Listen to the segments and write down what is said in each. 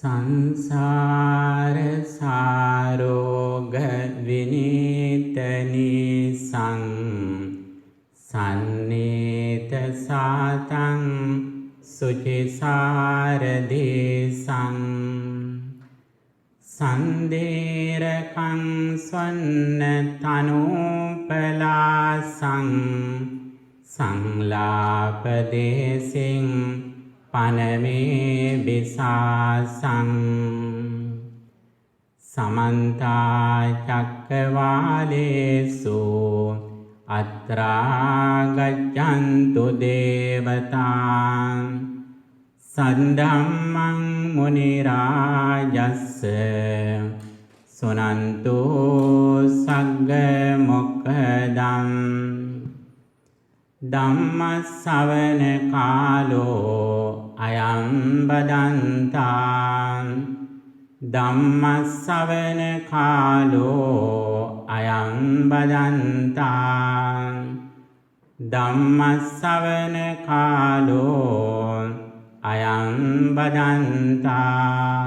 සංසාර සාරෝග විනීතනි සන්නේත සාතං සුචිසාරදේසං සන්දේරකං ස්වන්න තනූපලාසං සංලාපදේසින් පනමේ බිසාසං සමන්තා චක්කවාලේසු අත්‍රා ගච්ඡන්තු දේවතාං සද්ධම්මං මුනි රාජස්ස සුනන්තු සග්ග මොක්ඛදං ධම්ම ශ්‍රවණ කාලෝ අයං බදන්තා ධම්ම ශ්‍රවණ කාලෝ අයං බදන්තා ධම්ම ශ්‍රවණ කාලෝ අයං බදන්තා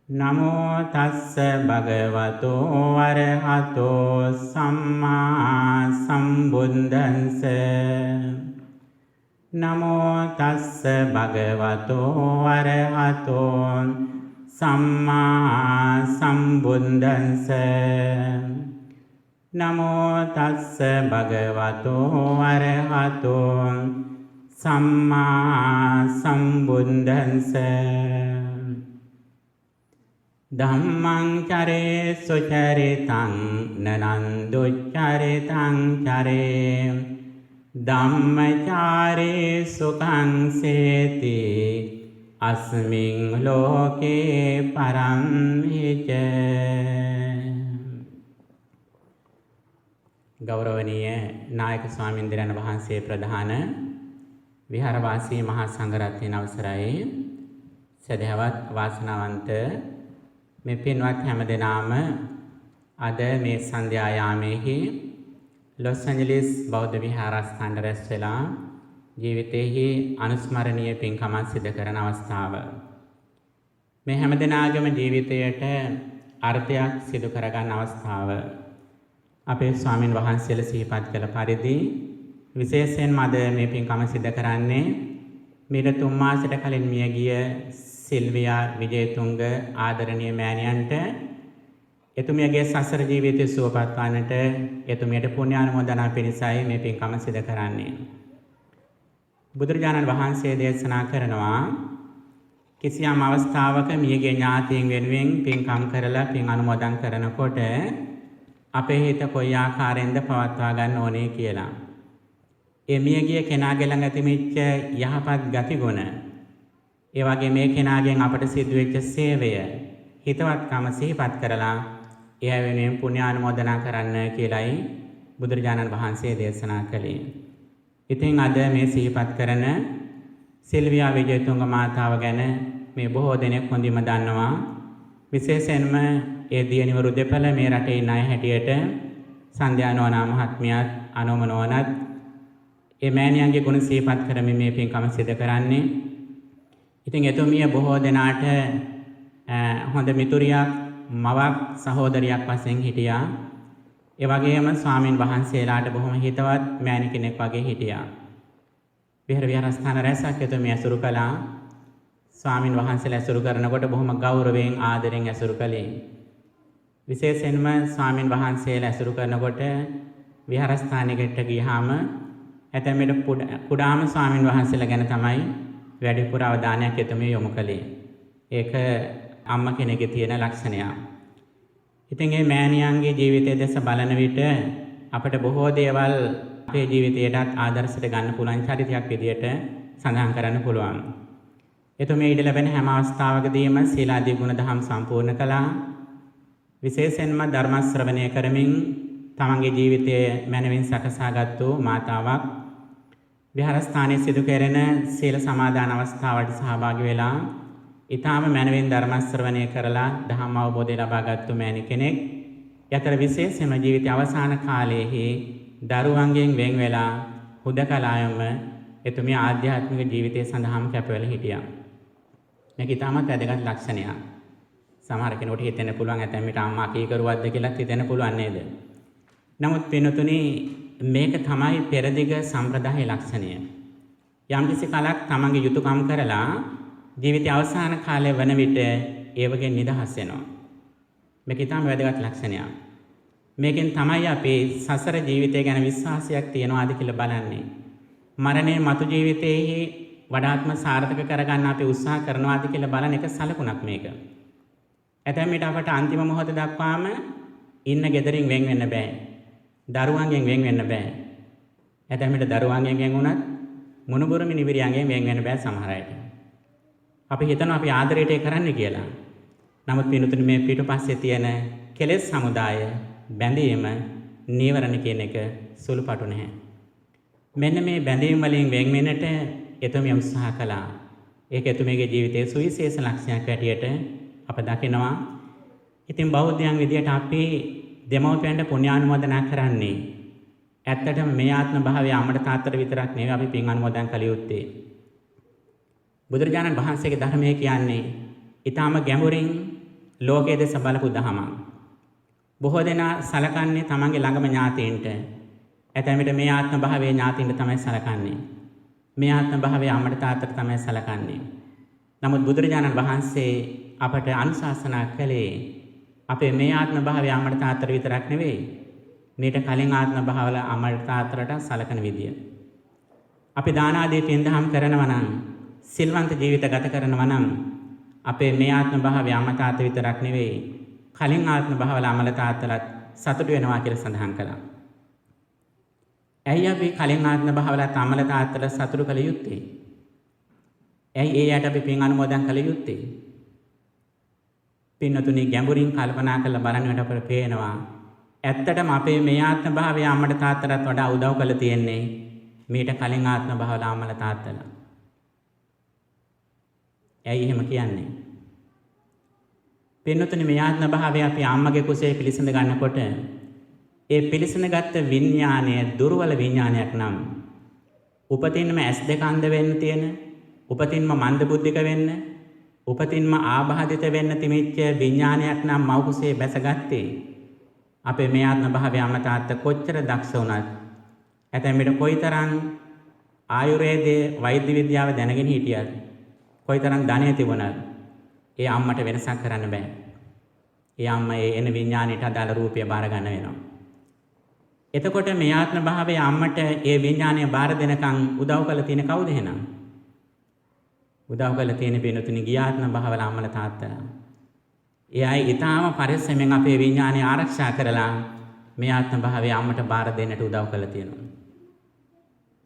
නමෝ තස්ස භගවතෝ අරහතෝ සම්මා සම්බුද්දස්ස නමෝ තස්ස භගවතෝ අරහතෝ සම්මා සම්බුද්දස්ස නමෝ තස්ස භගවතෝ අරහතෝ සම්මා සම්බුද්දස්ස ධම්මං චරේ සුචරිතං නනන්දුච්චරිතං චරේ ධම්මචාරේ සුඛං සේති අස්මින් ලෝකේ පරං හිච. ගෞරවනීය නායක ස්වාමීන්ද්‍රයන් වහන්සේ ප්‍රධාන විහාරවාසී මහා සංඝරත්නයන් අවසරයි සදහවත් වාසනාවන්ත මේ පින්වත් හැම දෙනාම අද මේ සන්ධ්‍යා යාමේහි ලොස් ඇන්ජලිස් බෞද්ධ විහාරස්ථානයේ රැස් වෙලා ජීවිතයේහි අනුස්මරණීය පින්කමක් සිදු කරන අවස්ථාව. මේ හැම දෙනාගේම ජීවිතයට අර්ථයක් සිදු කරගන්න අවස්ථාව. අපේ ස්වාමින් වහන්සේලා සිහිපත් කළ පරිදි විශේෂයෙන්ම අද මේ පින්කම සිදු කරන්නේ මීට 3 මාසයකට කලින් මියගිය සිල්වියා විජේතුංග ආදරණීය මෑණියන්ට එතුමියගේ සසර ජීවිතය සුවපත් වන්නට එතුමියට පුණ්‍යානුමෝදනා පිණිසයි මේ පින්කම සිදු කරන්නේ. බුදුරජාණන් වහන්සේ දේශනා කරනවා කිසියම් අවස්ථාවක මියගේ ඥාතීන් වෙනුවෙන් පින්කම් කරලා පින් අනුමෝදන් කරනකොට අපේ හිත කොයි ආකාරයෙන්ද පවත්වා ගන්න ඕනේ කියලා. ඒ මියගිය කෙනාගේ ළඟ තිබිච්ච යහපත් ගතිගුණ ඒ වගේ මේ කෙනාගෙන් අපට සිදුවෙච්ච සේවය හිතවත්කම සිහිපත් කරලා එය වෙනුවෙන් පුණ්‍යානුමෝදනා කරන්න කියලයි බුදුරජාණන් වහන්සේ දේශනා කළේ. ඉතින් අද මේ සිහිපත් කරන සිල්වියා විජේතුංග මාතාව ගැන මේ බොහෝ දෙනෙක් හොඳින්ම දන්නවා. විශේෂයෙන්ම ඒ දියණිවරු දෙපළ මේ රටේ ඉන්න අය හැටියට සන්ධ්‍යා නෝනා මහත්මියත් අනෝම නෝනත් ඒ මෑණියන්ගේ ගුණ සිහිපත් කරමින් මේ පින්කම සිදු කරන්නේ. ඉතින් එතුමිය බොහෝ දෙනාට හොඳ මිතුරියක්, මවක්, සහෝදරියක් වශයෙන් හිටියා. ඒ වගේම ස්වාමින් වහන්සේලාට බොහොම හිතවත් මෑණි කෙනෙක් වගේ හිටියා. විහාරස්ථාන රැසක් එතුමිය ඇසුරු කළා. ස්වාමින් වහන්සේලා ඇසුරු කරනකොට බොහොම ගෞරවයෙන් ආදරෙන් ඇසුරු කළේ. විශේෂයෙන්ම ස්වාමින් වහන්සේලා ඇසුරු කරනකොට විහාරස්ථානයකට ගියාම ඇතැම්මට කුඩාම ස්වාමින් වහන්සේලා ගැන තමයි වැඩිපුර අවධානයක් එතුමිය යොමු කළේ. ඒක අම්ම කෙනෙකුගේ තියෙන ලක්ෂණයක්. ඉතින් මේ මෑණියන්ගේ ජීවිතය දැස බලන විට අපට බොහෝ දේවල් අපේ ජීවිතයටත් ආදර්ශයට ගන්න පුළුවන් චරිතයක් විදියට සඳහන් කරන්න පුළුවන්. එතුමිය ඊට ලැබෙන හැම අවස්ථාවකදීම සීලාදී ගුණ දහම් සම්පූර්ණ කළා. විශේෂයෙන්ම ධර්ම ශ්‍රවණය කරමින් තමන්ගේ ජීවිතය මනවින් සකසාගත්තු මාතාවක්. විහාරස්ථානයේ සිදු කෙරෙන සීල සමාදාන අවස්ථාවට සහභාගී වෙලා ඊටාම මනවින් ධර්ම ශ්‍රවණය කරලා ධම්ම අවබෝධය ලබාගත්තු මෑණි කෙනෙක්. යතර විශේෂයෙන්ම ජීවිතයේ අවසාන කාලයේහි දරුවන්ගෙන් වෙන් වෙලා හුදකලායම එතුමිය ආධ්‍යාත්මික ජීවිතය සඳහාම කැප වෙලා හිටියා. මේක ඉතාමත් වැදගත් ලක්ෂණයක්. සමහර කෙනෙකුට හිතෙන්න පුළුවන් ඇතැම් විට අම්මා කීකරුවක්ද කියලා හිතෙන්න පුළුවන් නේද? නමුත් පින්වතුනි මේක තමයි පෙරදිග සම්ප්‍රදාය ලක්ෂණය. යම්කිසි කලක් තමන්ගේ යුතුයකම් කරලා ජීවිතයේ අවසාන කාලය වන විට ඒවගෙන් නිදහස් වෙනවා. මේක ඉතාම වැදගත් ලක්ෂණයක්. මේකෙන් තමයි අපි සසර ජීවිතය ගැන විශ්වාසයක් තියනවාද කියලා බලන්නේ. මරණය මතු ජීවිතයේ වඩාත්ම සාර්ථක කරගන්න අපි උත්සාහ කරනවාද කියලා බලන එක සලකුණක් මේක. ඇතැම් විට අපට අන්තිම මොහොත දක්වාම ඉන්න ගෙදරින් වෙන් වෙන්න බෑ. දරුවන්ගෙන් වෙන් වෙන්න බෑ. ඇතැම් විට දරුවන්ගෙන් වෙන් වුණත් මුණුබුරු මිනිබිරියන්ගෙන් වෙන් වෙන්න බෑ සමහර අයට. අපි හිතනවා අපි ආදරයට කරන්නේ කියලා. නමුත් පින්තුනි මේ පිටුපස්සේ තියෙන කෙලෙස් සමුදාය බැඳීම නීවරණ කියන එක සුළුපටු නැහැ. මෙන්න මේ බැඳීම් වලින් වෙන් වෙන්නට එතුමිය උත්සාහ කළා. ඒක එතුමියගේ ජීවිතයේ සුවිශේෂ ලක්ෂණයක් හැටියට අප දකිනවා. ඉතින් බෞද්ධයන් විදියට අපි දෙමව්පියන්ට පුණ්‍යානුමෝදනා කරන්නේ ඇත්තටම මේ ආත්ම භාවයේ අම්මට තාත්තට විතරක් නෙවෙයි අපි පින් අනුමෝදන් කළ යුත්තේ. බුදුරජාණන් වහන්සේගේ ධර්මයේ කියන්නේ ඊටාම ගැඹුරින් ලෝකයේ දෙස බලපු දහමක්. බොහෝ දෙනා සලකන්නේ තමන්ගේ ළඟම ඥාතීන්ට. ඇතැම් විට මේ ආත්ම භාවයේ ඥාතීන්ට තමයි සලකන්නේ. මේ ආත්ම භාවයේ අම්මට තාත්තට තමයි සලකන්නේ. නමුත් බුදුරජාණන් වහන්සේ අපට අනුශාසනා කළේ අපේ මේ ආත්ම භාවයේ අම්මට තාත්තට විතරක් නෙවෙයි මීට කලින් ආත්ම භාවවල අම්මට තාත්තට සලකන විදිය. අපි දාන ආදී පින් දහම් කරනවා නම් සිල්වන්ත ජීවිත ගත කරනවා නම් අපේ මේ ආත්ම භාවයේ අම්මා තාත්තා විතරක් නෙවෙයි කලින් ආත්ම භාවවල අම්මලා තාත්තලාත් සතුටු වෙනවා කියලා සඳහන් කළා. ඇයි අපි කලින් ආත්ම භාවවලත් අම්මලා තාත්තලා සතුටු කළ යුත්තේ? ඇයි ඒ යට අපි පින් අනුමෝදන් කළ යුත්තේ? පින්නතුනි ගැඹුරින් කල්පනා කරලා බලනකොට අපට පේනවා ඇත්තටම අපේ මේ ආත්ම භාවයේ අම්මට තාත්තටත් වඩා උදව් කළ තියෙන්නේ මීට කලින් ආත්ම භාවවල අම්මලා තාත්තලා. ඇයි එහෙම කියන්නේ? පින්නතුනි මේ ආත්ම භාවයේ අපි අම්මගේ කුසේ පිළිසඳ ගන්නකොට ඒ පිළිසඳගත් විඥානය දුර්වල විඥානයක් නම් උපතින්ම S2 අන්ධ වෙන්න තියෙන, උපතින්ම මන්ද බුද්ධික වෙන්න, උපතින්ම ආබාධිත වෙන්න තිමිච්ච විඥානයක් නම් මව් කුසේ බැසගත්තේ අපේ මේ ආත්ම භාවයේ අම්මා තාත්තා කොච්චර දක්ෂ වුණත් ඇතැම් විට කොයිතරම් ආයුර්වේදයේ වෛද්‍ය විද්‍යාව දැනගෙන හිටියත් කොයිතරම් ධනෙ තිබුණත් ඒ අම්මට වෙනසක් කරන්න බෑ. ඒ අම්මා ඒ එන විඥාණයට අදාළ රූපය බාර ගන්න වෙනවා. එතකොට මේ ආත්ම භාවයේ අම්මට ඒ විඥාණය බාර දෙනකන් උදව් කළ තියෙන කවුද එහෙනම්? උදව් කළ තියෙන පින්තුනි ගියාත්ම භාවවල අම්මලා තාත්තලා. ඒ අය ඊටාම පරිස්සමෙන් අපේ විඥාණය ආරක්ෂා කරලා මේ ආත්ම භාවයේ අම්මට බාර දෙන්නට උදව් කළ තියෙනවා.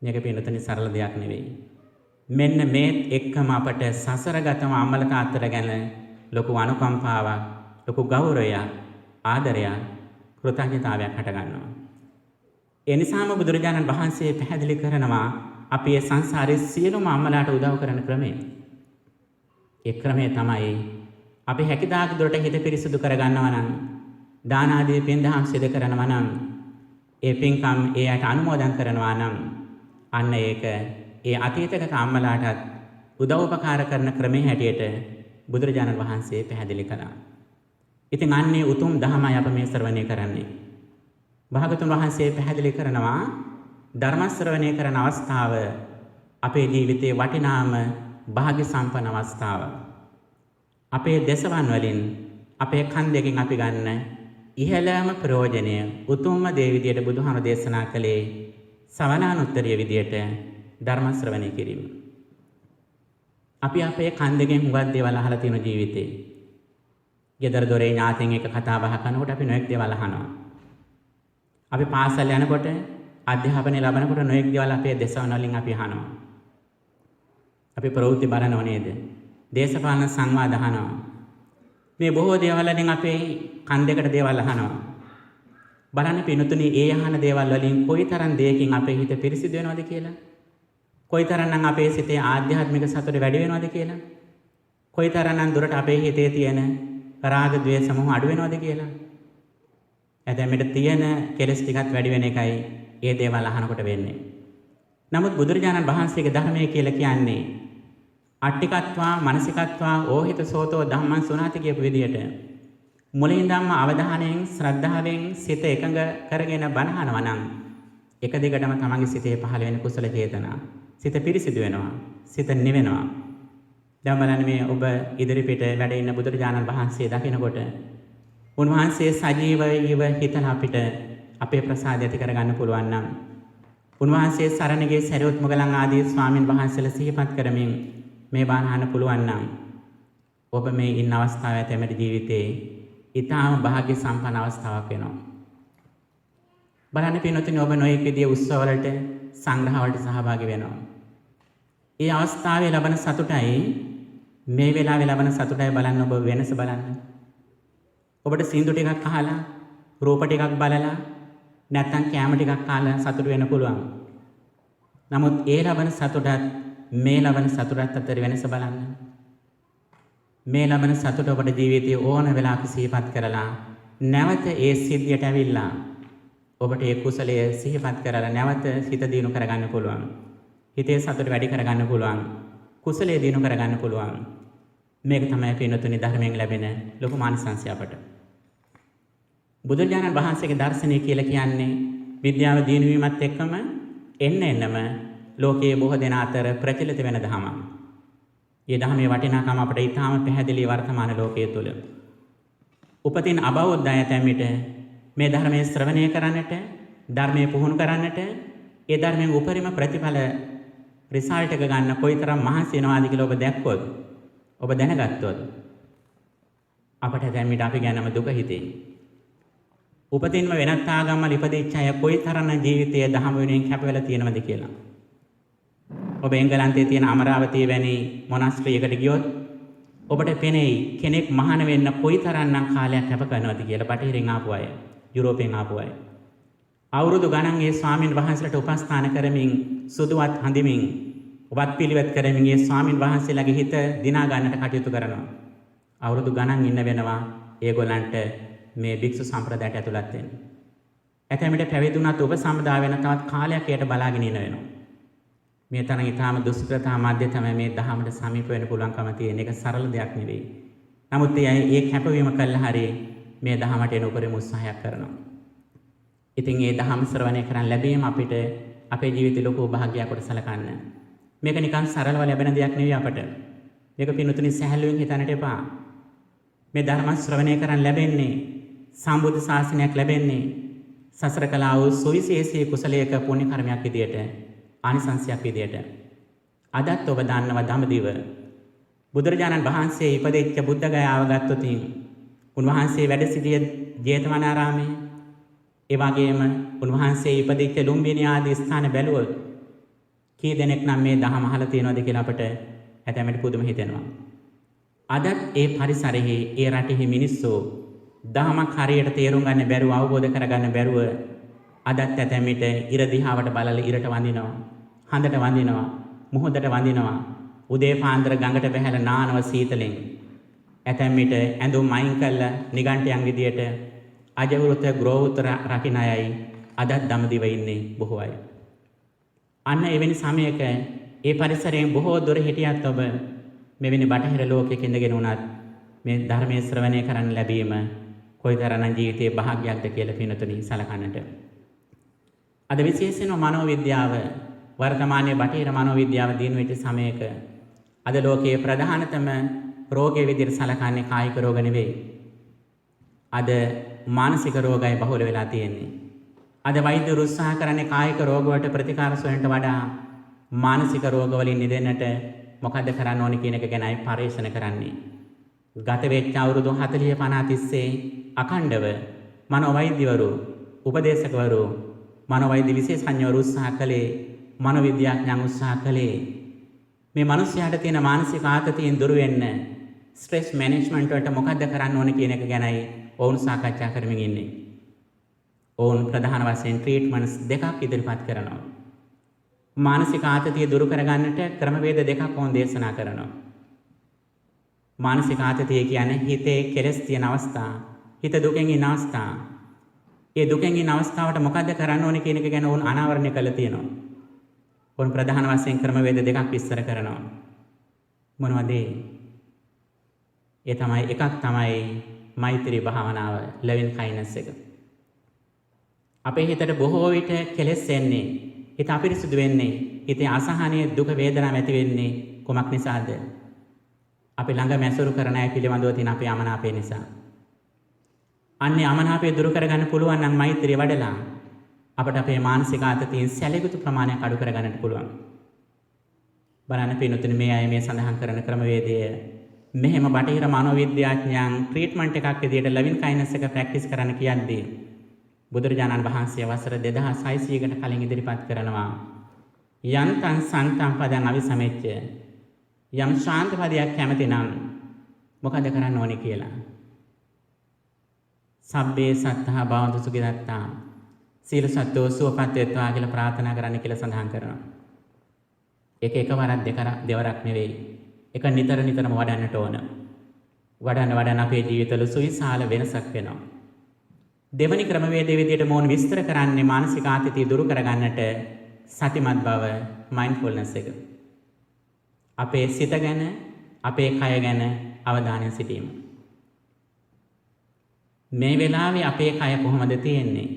මේක පින්තුනි සරල දෙයක් නෙවෙයි. මෙන්න මේ එක්කම අපට සසරගතම අම්මලා තාත්තලා ගැන ලොකු අනුකම්පාවක්, ලොකු ගෞරවයක්, ආදරයක්, කෘතඥතාවයක් හට ගන්නවා. ඒ නිසාම බුදුරජාණන් වහන්සේ පැහැදිලි කරනවා අපි මේ සංසාරයේ සියලුම අම්මලාට උදව් කරන ක්‍රමය. ඒ ක්‍රමය තමයි අපි හැකියතාක් දුරට හිත පිරිසුදු කරගන්නවා නම්, දාන ආදී පින් දහම් සිදු කරනවා නම්, ඒ පින්කම් එයාට අනුමෝදන් කරනවා නම් අන්න ඒක ඒ අතීතගත අම්මලාටත් උදව්පකාර කරන ක්‍රමයේ හැටියට බුදුරජාණන් වහන්සේ පැහැදිලි කළා. ඉතින් අන්නේ උතුම් ධර්මය අප මේ ශ්‍රවණය කරන්නේ. භාගතුන් වහන්සේ පැහැදිලි කරනවා ධර්ම ශ්‍රවණය කරන අවස්ථාව අපේ ජීවිතයේ වටිනාම භාග්‍ය සම්පන්න අවස්ථාව. අපේ දසවන් වලින් අපේ කන් දෙකෙන් අපි ගන්න ඉහළම ප්‍රයෝජනය උතුම්ම දේ විදියට බුදුහාමුදුරුවෝ දේශනා කළේ සවනානුත්තරිය විදියට ධර්ම ශ්‍රවණය කිරීම. අපි අපේ කන් දෙකෙන් හුඟක් දේවල් අහලා තියෙන ජීවිතේ. ගෙදර දොරේ ඥාතීන් එක්ක කතා බහ කරනකොට අපි නොඑක් දේවල් අහනවා. අපි පාසල් යනකොට අධ්‍යාපනය ලබනකොට නොඑක් දේවල් අපේ දසවන් වලින් අපි අහනවා. අපි ප්‍රවෘත්ති බලනව නේද? දේශපාලන සංවාද අහනවා. මේ බොහෝ දේවල් වලින් අපේ කන් දෙකට දේවල් අහනවා. බලන්න පින්තුනි ඒ අහන දේවල් වලින් කොයිතරම් දෙයකින් අපේ හිත පිරිසිදු වෙනවද කියලා? කොයිතරම්නම් අපේ සිතේ ආධ්‍යාත්මික සතුට වැඩි වෙනවද කියලා? කොයිතරම්නම් දුරට අපේ හිතේ තියෙන රාග, ద్వේෂ, මොහ අඩු වෙනවද කියලා? එතෙන් මෙතන තියෙන කෙලෙස් ටිකත් වැඩි වෙන එකයි ඒ දේවල් අහනකොට වෙන්නේ. නමුත් බුදුරජාණන් වහන්සේගේ ධර්මයේ කියලා කියන්නේ අට්ටිකත්වා මනසිකත්වා ඕහිත සෝතෝ ධම්මං සුනාති කියපු විදියට මුලින්දම්ම අවධානයෙන් ශ්‍රද්ධාවෙන් සිත එකඟ කරගෙන බණහනවා නම් එක දිගටම තමන්ගේ සිතේ පහළ වෙන කුසල චේතනා සිත පිරිසිදු වෙනවා. සිත නිවෙනවා. දැන් බලන්න මේ ඔබ ඉදිරිපිට වැඩ ඉන්න බුදුරජාණන් වහන්සේ දකිනකොට උන්වහන්සේ සජීවීව හිතලා අපිට අපේ ප්‍රසාදය ඇති කරගන්න පුළුවන් නම් උන්වහන්සේ සරණ ගිය සරියුත් මොගලන් ආදී ස්වාමින් වහන්සේලා සිහිපත් කරමින් මේ බණ අහන්න පුළුවන් නම් ඔබ මේ ඉන්න අවස්ථාව ඇතැමට ජීවිතේ ඊටාම වාග්ය සම්පන්න අවස්ථාවක් වෙනවා. බලන්න පින්වතුනි ඔබ නොයෙක් විදිහේ උත්සව වලට සංග්‍රහ වලට සහභාගී වෙනවා. ඒ අවස්ථාවේ ලබන සතුටයි මේ වෙලාවේ ලබන සතුටයි බලන්න ඔබ වෙනස බලන්න. ඔබට සින්දු ටිකක් අහලා රූප ටිකක් බලලා නැත්නම් කැම ටිකක් කාලා සතුට වෙන්න පුළුවන්. නමුත් ඒ ලබන සතුටත් මේ ලබන සතුටත් අතර වෙනස බලන්න. මේ ලබන සතුට ඔබට ජීවිතයේ ඕන වෙලාවක සිහිපත් කරලා නැවත ඒ සිද්ධියට ඇවිල්ලා ඔබට ඒ කුසලයේ සිහිපත් කරලා නැවත හිත දිනු කරගන්න පුළුවන්. හිතේ සතුට වැඩි කරගන්න පුළුවන්. කුසලයේ දිනු කරගන්න පුළුවන්. මේක තමයි පින්වතුනි ධර්මයෙන් ලැබෙන ලොකු මානසංශය අපට. බුදුරජාණන් වහන්සේගේ දර්ශනය කියලා කියන්නේ විද්‍යාව දිනු වීමත් එක්කම එන්නම ලෝකයේ බොහෝ දෙනා අතර ප්‍රචලිත වෙන ධර්මයක්. මේ ධර්මයේ වටිනාකම අපට ඊටාම පැහැදිලි වර්තමාන ලෝකයේ තුල. උපතින් අබෞද්ධ අය තැමිට මේ ධර්මයේ ශ්‍රවණය කරන්නට, ධර්මයේ පුහුණු කරන්නට, ඒ ධර්මයෙන් උපරිම ප්‍රතිඵල රිසල්ට් එක ගන්න කොයිතරම් මහන්සි වෙනවාද කියලා ඔබ දැක්කොත්, ඔබ දැනගත්තොත් අපට දැන් අපි ගැනම දුක හිතේ. උපතින්ම වෙනත් ආගම්වල ඉපදිච්ච අය කොයිතරම් ජීවිතයේ දහම වෙනුවෙන් කැප වෙලා තියෙනවද කියලා. ඔබ එංගලන්තයේ තියෙන අමරාවතිය වැනි මොනාස්ට්‍රියකට ගියොත් ඔබට පෙනෙයි කෙනෙක් මහාන වෙන්න කොයිතරම්නම් කාලයක් කැප කරනවද කියලා. බටහිරින් ආපු අය, යුරෝපයෙන් ආපු අය. අවුරුදු ගණන් ඒ ස්වාමින් වහන්සේලාට උපස්ථාන කරමින්, සුදුවත් හඳිමින්, ඔබත් පිළිවෙත් කරමින් ඒ ස්වාමින් වහන්සේලාගේ හිත දිනා ගන්නට කටයුතු කරනවා. අවුරුදු ගණන් ඉන්න වෙනවා ඒගොල්ලන්ට මේ භික්ෂු සම්ප්‍රදායට ඇතුළත් වෙන්න. ඇතැමිට පැවිදුණත් ඔබ සම්දා වෙන තවත් කාලයක් යට බලාගෙන ඉන්න වෙනවා. මේ තරම් ඊටාම දුෂ්කරතා මැද තමයි මේ දහමට සමීප වෙන්න පුළුවන්කම තියෙන. එක සරල දෙයක් නෙවෙයි. නමුත් ඒ කැපවීම කළා හරිය මේ දහමට එන උපරිම උත්සාහයක් කරනවා. ඉතින් මේ දහම ශ්‍රවණය කරන් ලැබීම අපිට අපේ ජීවිතේ ලොකු භාග්‍යයක් කොට සලකන්න. මේක නිකන් සරලව ලැබෙන දෙයක් නෙවෙයි අපට. මේක පින්තුනි සැහැල්ලුවෙන් හිතන්නට එපා. මේ ධර්ම ශ්‍රවණය කරන් ලැබෙන්නේ සම්බුද්ධ ශාසනයක් ලැබෙන්නේ සසර කළා වූ සුවිශේෂී කුසලයක පුණ්‍ය කර්මයක් විදියට, ආනිසංසයක් විදියට. අදත් ඔබ දන්නවා දඹදිව බුදුරජාණන් වහන්සේ ඉපදෙච්ච බුද්ධ ගයාව ගත්තොත් උන්වහන්සේ වැඩ සිටිය ජේතවනාරාමයේ, ඒ වගේම උන්වහන්සේ ඉපදිච්ච ලුම්බිනි ආදී ස්ථාන බැලුවොත් කී දෙනෙක් නම් මේ දහම අහලා තියෙනවද කියලා අපට ඇතැමට පුදුම හිතෙනවා. අදත් ඒ පරිසරයේ ඒ රටේ මිනිස්සු දහමක් හරියට තේරුම් ගන්න බැරුව, අවබෝධ කරගන්න බැරුව අදත් ඇතැමිට ඉර දිහාවට බලලා ඉරට වඳිනවා, හඳට වඳිනවා, මුහුදට වඳිනවා, උදේ පාන්දර ගඟට බැහැලා නානව සීතලෙන්. ඇතැමිට ඇඳුම් අයින් කළා නිගණ්ඨයන් විදියට අජවෘත ග්‍රෝවුතර රකින්න අයයි අදත් දඹදිව ඉන්නේ බොහෝ අය. අන්න එවැනි සමයක ඒ පරිසරයෙන් බොහෝ දුර හිටියත් ඔබ මෙවැනි බටහිර ලෝකයක ඉඳගෙන උනත් මේ ධර්මයේ ශ්‍රවණය කරන්න ලැබීම කොයිතරම් ජීවිතයේ භාග්‍යයක්ද කියලා පින්තුනි සලකන්නට. අද විශේෂයෙන්ම මනෝවිද්‍යාව, වර්තමානයේ බටහිර මනෝවිද්‍යාව දිනු වෙච්ච සමයක අද ලෝකයේ ප්‍රධානතම රෝගයේ විදිහට සලකන්නේ කායික රෝග නෙවෙයි. අද මානසික රෝගයි බහුල වෙලා තියෙන්නේ. අද වෛද්‍යවරු උත්සාහ කරන්නේ කායික රෝග වලට ප්‍රතිකාර සොයන්නට වඩා මානසික රෝග වලින් නිදෙන්නට මොකද කරන්න ඕනේ කියන එක ගැනයි පරීක්ෂණ කරන්නේ. ගත වෙච්ච අවුරුදු 40 50 තිස්සේ අඛණ්ඩව මනෝවෛද්‍යවරු, උපදේශකවරු, මනෝවෛද්‍ය විශේෂඥවරු උත්සාහ කළේ, මනෝවිද්‍යාඥයන් උත්සාහ කළේ මේ මිනිස්යාට තියෙන මානසික ආතතියෙන් දුර වෙන්න ස්ට්‍රෙස් මැනේජ්මන්ට් වලට මොකද්ද කරන්න ඕනේ කියන එක ගැනයි ඔවුන් සාකච්ඡා කරමින් ඉන්නේ. ඔවුන් ප්‍රධාන වශයෙන් ට්‍රීට්මන්ට්ස් දෙකක් ඉදිරිපත් කරනවා. මානසික ආතතිය දුරු කරගන්නට ක්‍රමවේද දෙකක් ඔවුන් දේශනා කරනවා. මානසික ආතතිය කියන්නේ හිතේ කෙලෙස් තියෙන අවස්ථා, හිත දුකෙන් ඉන්න අවස්ථා. ඒ දුකෙන් ඉන්න අවස්ථාවට මොකද්ද කරන්න ඕනේ කියන එක ගැන ඔවුන් අනාවරණය කළා තියෙනවා. ඔවුන් ප්‍රධාන වශයෙන් ක්‍රමවේද දෙකක් විස්තර කරනවා. මොනවද ඒ තමයි එකක් තමයි මෛත්‍රී භාවනාව, loving kindness එක. අපේ හිතට බොහෝ විට කෙලෙස් එන්නේ, හිත අපිරිසුදු වෙන්නේ, හිතේ අසහනය, දුක, වේදනාව ඇති වෙන්නේ කොමක් නිසාද? අපි ළඟ මැසුරු කරන අය පිළිබඳව තියෙන අපේ අමනාපය නිසා. අන්නේ අමනාපය දුරු කරගන්න පුළුවන් නම් මෛත්‍රිය වඩලා අපට අපේ මානසික ආතතියෙන් සැලකුතු ප්‍රමාණයක් අඩු කරගන්නට පුළුවන්. බලන්න පින්තුනි, මේ අය මේ සඳහන් කරන ක්‍රමවේදය මෙහෙම බටහිර මනෝවිද්‍යාඥයන් ට්‍රීට්මන්ට් එකක් විදියට loving kindness එක ප්‍රැක්ටිස් කරන්න කියන්නේ බුදුරජාණන් වහන්සේ වසර 2600කට කලින් ඉදිරිපත් කරනවා යන්තං සන්තං පදං අවිසමෙච්ච, යම් ශාන්ත පදයක් කැමති නම් මොකද කරන්න ඕනේ කියලා. සබ්බේ සත්තා භවන්තු සුඛිතත්තා, සීල සත්වෝ සුවපත් වෙත්වා කියලා ප්‍රාර්ථනා කරන්න කියලා සඳහන් කරනවා. ඒක එකවරක් දෙවරක් නෙවෙයි. ඒක නිතරම වඩන්නට ඕන. වඩන්න අපේ ජීවිතවල සුවිශාල වෙනසක් වෙනවා. දෙවනි ක්‍රමවේදයේ විදිහට මොන විස්තර කරන්නේ මානසික ආතතිය දුරු කරගන්නට සතිමත් බව, mindfulness එක. අපේ සිත ගැන, අපේ කය ගැන අවධානය සිටීම. මේ වෙලාවේ අපේ කය කොහොමද තියෙන්නේ?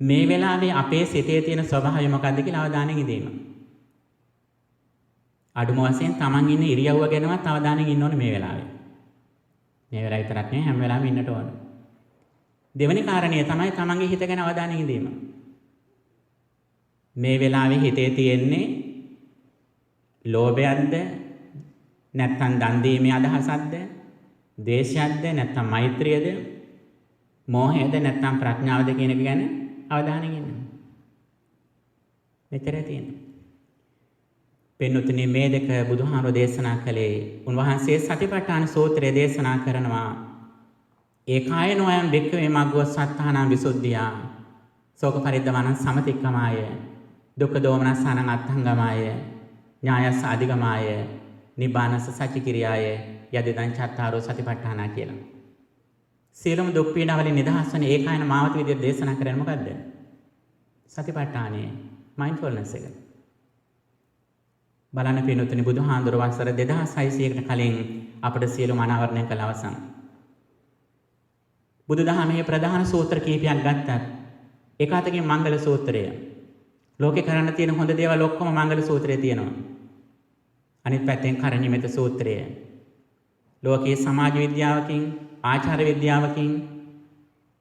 මේ වෙලාවේ අපේ සිතේ තියෙන ස්වභාවය මොකක්ද කියලා අවධානයෙන් ඉඳීම. අඩුම වශයෙන් Taman ඉන්න ඉරියව්ව ගැනවත් අවධානයෙන් ඉන්න ඕනේ මේ වෙලාවේ. මේ වෙලාව විතරක් නෙවෙයි, හැම වෙලාවෙම ඉන්නට ඕන. දෙවෙනි කාරණය තමයි Tamanගේ හිත ගැන අවධානයෙන් ඉඳීම. මේ වෙලාවේ හිතේ තියෙන්නේ ලෝභයක්ද, නැත්නම් දන් දීමේ අදහසක්ද, ද්වේෂයක්ද, නැත්නම් මෛත්‍රියද, මෝහයද, නැත්නම් ප්‍රඥාවද කියන එක ගැන අවධානයෙන් ඉන්න. මෙතන තියෙනවා. පින්වතුනි, මේ දෙක බුදුහාමුදුරෝ දේශනා කළේ, උන්වහන්සේ සතිපට්ඨාන සූත්‍රය දේශනා කරනවා. ඒකායනෝයන් බික්කවේ මග්ගෝ සත්තානං විසුද්ධියා, සෝක පරිද්දවනං සමතික්කමාය, දුක්ඛ දෝමනස්සානං අත්ථංගමාය, ඥායස්ස අධිගමාය, නිබ්බානස්ස සච්චිකිරියාය යදිදං චත්තාරෝ සතිපට්ඨානා කියලා. සියලුම දුක් පීඩා වලින් නිදහස් වන ඒකායන මාවත විදියට දේශනා කරන්නේ මොකද්ද? සතිපට්ඨානය, mindfulness එක. බලන්න පින්වතුනි, බුදුහාඳුර වසර 2600කට කලින් අපට සියලුම අනාවරණය කළ අවසන්. බුදුදහමේ ප්‍රධාන සූත්‍ර කීපයක් ගත්තත් එක අතකින් මංගල සූත්‍රය. ලෝකේ කරන්න තියෙන හොඳ දේවල් ඔක්කොම මංගල සූත්‍රයේ තියෙනවා. අනිත් පැත්තෙන් කරණීයමෙත සූත්‍රය. ලෝකයේ සමාජ විද්‍යාවකින්, ආචාර විද්‍යාවකින්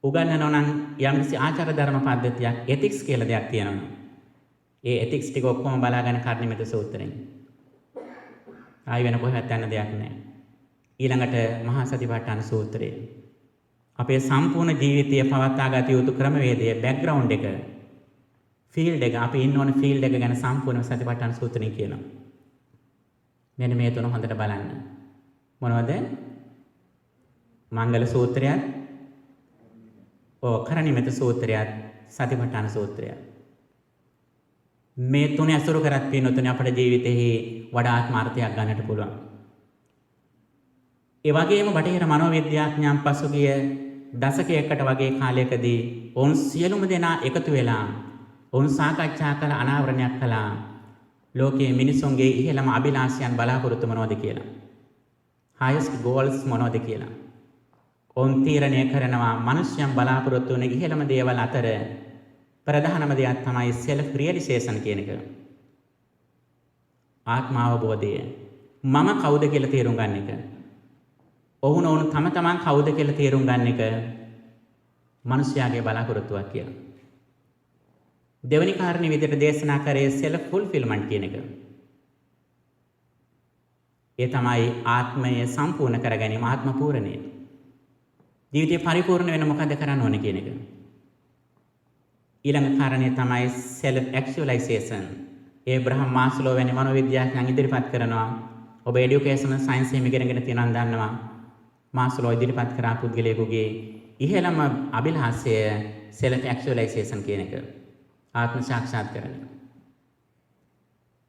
උගන්වනවා නම් යම්කිසි ආචාර ධර්ම පද්ධතියක්, ethics කියලා දෙයක් තියෙනවා. ඒ ethics ටික ඔක්කොම බලාගෙන කරණීයමෙත සූත්‍රයෙන්. ආයි වෙන කොහෙවත් යන්න දෙයක් නැහැ. ඊළඟට මහා සතිපට්ඨාන සූත්‍රය. අපේ සම්පූර්ණ ජීවිතය පවත්වා ගත යුතු ක්‍රමවේදය, බෑග්ග්‍රවුන්ඩ් එක, ෆීල්ඩ් එක, අපි ඉන්න ඕන ෆීල්ඩ් එක ගැන සම්පූර්ණ සතිපට්ඨාන සූත්‍රය කියනවා. මෙන්න මේ තුන හොඳට බලන්න. මොනවද? මංගල සූත්‍රයත්, කරණීයමෙත සූත්‍රයත්, සතිපට්ඨාන සූත්‍රයත්. මේ තුන ඇසුරු කරත් පින්නතුනේ අපේ ජීවිතෙහි වඩාත් මාර්ථයක් ගන්නට පුළුවන්. ඒ වගේම බටහිර මනෝවිද්‍යාඥයන් පසුගිය දශකයකට වගේ කාලයකදී ඔවුන් සියලුම දෙනා එකතු වෙලා ඔවුන් සාකච්ඡා කළ අනාවරණයක් කළා. ලෝකයේ මිනිසුන්ගේ ඉහළම අභිලාෂයන්, බලාපොරොත්තු මොනවද කියලා. highest goals මොනවද කියලා. ඔවුන් තීරණය කරනවා මනුෂ්‍යයන් බලාපොරොත්තු වෙන ඉහළම දේවල් අතර ප්‍රධානම දෙයක් තමයි self realization කියන එක. ආත්ම අවබෝධය. මම කවුද කියලා තේරුම් ගන්න එක. ඔවුන් තම තමන් කවුද කියලා තේරුම් ගන්න එක මිනිස්යාගේ බලාපොරොත්තුවක් කියලා. දෙවෙනි කාරණේ විදිහට දේශනා කරේ self fulfillment කියන එක. ඒ තමයි ආත්මය සම්පූර්ණ කර ගැනීම, ආත්ම පූර්ණය. ජීවිතය පරිපූර්ණ වෙන මොකද කරන්න ඕනේ කියන එක. ඊළඟ කාරණේ තමයි self actualization. ඒබ්‍රහම් මාස්ලෝ වැනි මනෝවිද්‍යාඥයන් ඉදිරිපත් කරනවා. ඔබ এডুকেෂනල් සයන්ස් එකේ ඉගෙනගෙන තියෙනවා දන්නවා. මාස්ලෝ ඉදිරිපත් කරා පුද්ගලයෙකුගේ ඉහළම අභිලාෂය self actualization කියන එක. ආත්ම සාක්ෂාත්කරණය.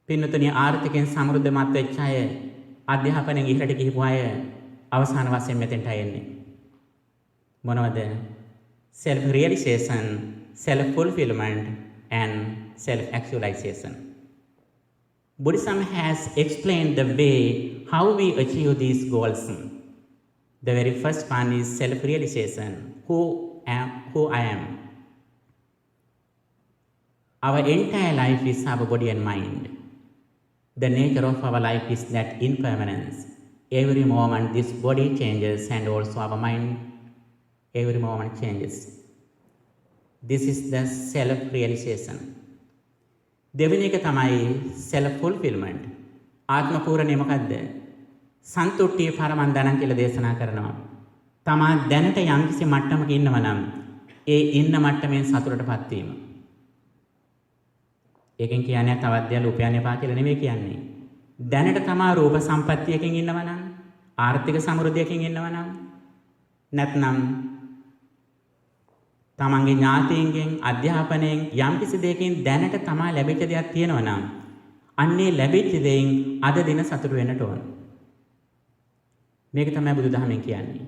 පින්නතුණිය ආර්ථිකයෙන් සමෘද්ධමත් වෙච්ච අය, අධ්‍යාපනයෙන් ඉහළට ගිහපු අය අවසාන වශයෙන් මෙතෙන්ට එන්නේ. මොනවද? self realization, self fulfillment and self actualization. Buddhism has explained the way how we achieve these goals. The very first one is self-realization. Who I am. Our entire life is our body and mind. The nature of our life is that impermanence. Every moment this body changes and also our mind every moment changes. This is the self-realization. දෙවෙනි එක තමයි self fulfillment. ආත්ම පූර්ණේ මොකද්ද? සන්තුට්ඨිය පරමන්දනං කියලා දේශනා කරනවා. තමා දැනට යම්කිසි මට්ටමක ඉන්නවා නම් ඒ ඉන්න මට්ටමෙන් සතුටටපත් වීම. ඒකෙන් කියන්නේ තවත් දේවල් උපයන්න එපා කියලා නෙමෙයි කියන්නේ. දැනට තමා රූප සම්පත්තියකින් ඉන්නවා නම්, ආර්ථික සමෘද්ධියකින් ඉන්නවා නම්, නැත්නම් තමන්ගේ ඥාතීන්ගෙන් අධ්‍යාපනයෙන් යම්කිසි දෙයකින් දැනට තමා ලැබිච්ච දෙයක් තියෙනවා නම් අන්නේ ලැබිච්ච දෙයින් අද දින සතුටු වෙන්නට ඕන. මේක තමයි බුදුදහමෙන් කියන්නේ.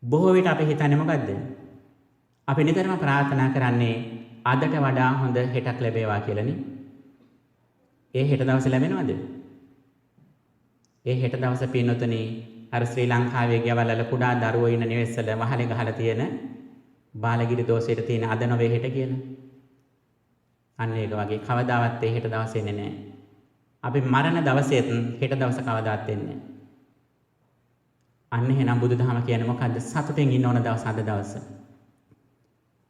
බොහෝ විට අපි හිතන්නේ මොකද්ද? අපි නිතරම ප්‍රාර්ථනා කරන්නේ අදට වඩා හොඳ හෙටක් ලැබේවා කියලානේ. ඒ හෙට දවසේ ලැබෙනවද? ඒ හෙට දවසේ පින්නොතනේ අර ශ්‍රී ලංකාවේ ගෙවල්වල කුඩා දරුවෝ ඉන්න නිවෙස්වල වහලේ ගහලා තියෙන බාලගිරි දෝෂයට තියෙන අද නොවේ හෙට කියලා. අන්න ඒක වගේ කවදාවත් ඒ හෙට දවසේ එන්නේ නැහැ. අපි මරණ දවසේත් හෙට දවස කවදාවත් එන්නේ නැහැ. අන්න එහෙනම් බුදුදහම කියන්නේ මොකද්ද? සතුටින් ඉන්න ඕන දවස අද දවස.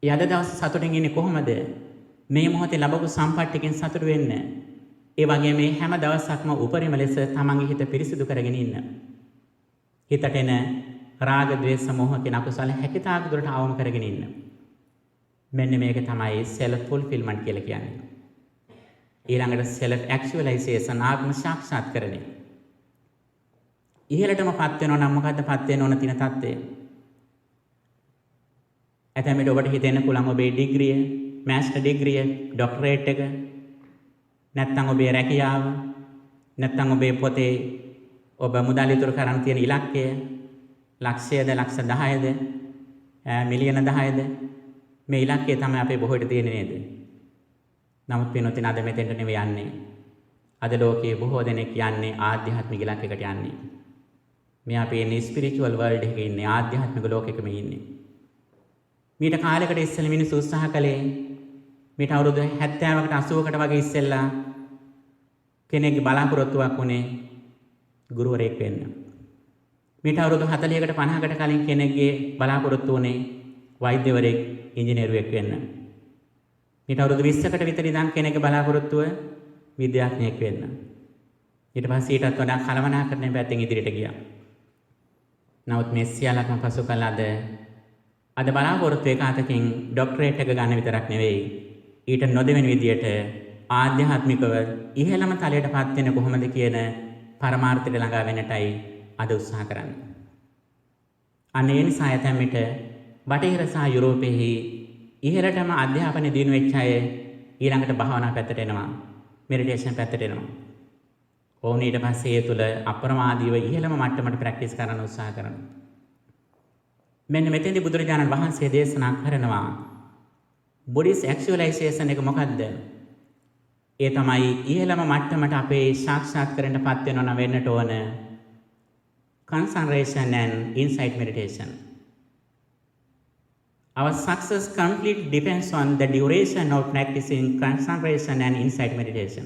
ඒ අද දවස සතුටින් ඉන්නේ කොහොමද? මේ මොහොතේ ලැබපු සම්පත්තියකින් සතුටු වෙන්න. ඒ වගේ මේ හැම දවසක්ම උපරිම ලෙස තමන්ගේ හිත පිරිසිදු කරගෙන ඉන්න. හිතට එන රාග, ද්වේෂ, මෝහ කියන අකුසල හැකිතාක් දුරට අවම කරගෙන ඉන්න. මෙන්න මේක තමයි self fulfillment කියලා කියන්නේ. ඊළඟට self actualization ආත්ම සාක්ෂාත්කරණය. ඉහළටමපත් වෙනවා නම් මොකද්ද පත් වෙන්න ඕන තියෙන தත්ත්වය? ඇතැම්මිට ඔබට හිතෙන්න පුළුවන් ඔබේ ඩිග්‍රිය, මාස්ටර් ඩිග්‍රිය, ડોක්ටරේට් එක, නැත්නම් ඔබේ රැකියාව, නැත්නම් ඔබේ පොතේ ඔබ මුදල් ඉතුරු කරන් තියෙන ඉලක්කය, ලක්ෂයද, ලක්ෂ 10ද, මිලියන 10ද, මේ ඉලක්කය තමයි අපේ බොහෝ විට තියෙන්නේ නේද? නමුත් පින්නොතින් අද මෙතෙන්ට නෙවෙයි යන්නේ. අද ලෝකයේ බොහෝ දෙනෙක් යන්නේ ආධ්‍යාත්මික ඉලක්කයකට යන්නේ. මේ අපි ඉන්නේ ස්පිරිචුවල් වර්ල්ඩ් එකේ ඉන්නේ, ආධ්‍යාත්මික ලෝකෙකම ඉන්නේ. මීට කාලයකට ඉස්සෙල්ලා මිනිස්සු උත්සාහ කළේ මීට අවුරුදු 70කට 80කට වගේ ඉස්සෙල්ලා කෙනෙක්ගේ බලාපොරොත්තුවක් උනේ ගුරුවරයෙක් වෙන්න. මීට අවුරුදු 40කට 50කට කලින් කෙනෙක්ගේ බලාපොරොත්තු උනේ වෛද්‍යවරයෙක්, ඉංජිනේරුවෙක් වෙන්න. මීට අවුරුදු 20කට විතර ඉඳන් කෙනෙක්ගේ බලාපොරොත්තුව විද්‍යාඥයෙක් වෙන්න. ඊට පස්සේ ඊටත් වඩා කලමනාකරණය පැත්තෙන් ඉදිරියට ගියා. නමුත් මේ සියල්ලක්ම පසු කළාද අද බලාපොරොත්තු එක අතකින් ડોක්ටරේට් එක ගන්න විතරක් නෙවෙයි, ඊට නොදෙවෙන විදියට ආධ්‍යාත්මිකව ඉහළම තලයටපත් වෙන කොහොමද කියන පරමාර්ථයට ළඟා වෙන්නටයි අද උත්සාහ කරන්නේ. අන්න ඒ නිසා ඇතැම් විට බටහිර සහ යුරෝපයේ ඉහළටම අධ්‍යාපනය දිනු වෙච්ච අය ඊළඟට භාවනා පැත්තට එනවා, මෙඩිටේෂන් පැත්තට එනවා. ඕන ඊට පස්සේ ඒ තුළ අප්‍රමාදීව ඉහළම මට්ටමට ප්‍රැක්ටිස් කරන්න උත්සාහ කරනවා. මෙන්න මෙතෙන්දී බුදුරජාණන් වහන්සේ දේශනා කරනවා බොඩිස් ඇක්චුවලයිසේෂන් එක මොකද්ද? ඒ තමයි ඉහළම මට්ටමට අපේ සාක්ෂාත් කරගන්නපත් වෙනවා නම් වෙන්නට ඕන concentration and insight meditation. Our success completely depends on the duration of practicing concentration and insight meditation.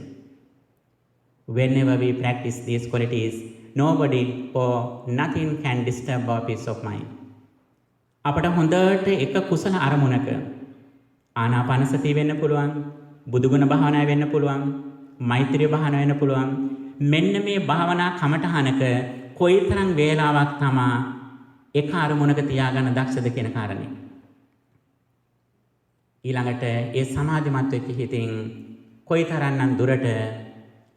Whenever we practice these qualities, nobody or nothing can disturb our peace of mind. අපට හොඳට එක කුසල අරමුණක ආනාපාන සතිය වෙන්න පුළුවන්, බුදුගුණ භාවනාව වෙන්න පුළුවන්, මෛත්‍රී භාවනාව වෙන්න පුළුවන්. මෙන්න මේ භාවනා කමඨහනක කොයිතරම් වේලාවක් තමා එක අරමුණක තියාගන්න දක්ෂද කියන කාරණේ. ඊළඟට ඒ සමාධිමත් වෙච්ච හිතින් කොයිතරම්නම් දුරට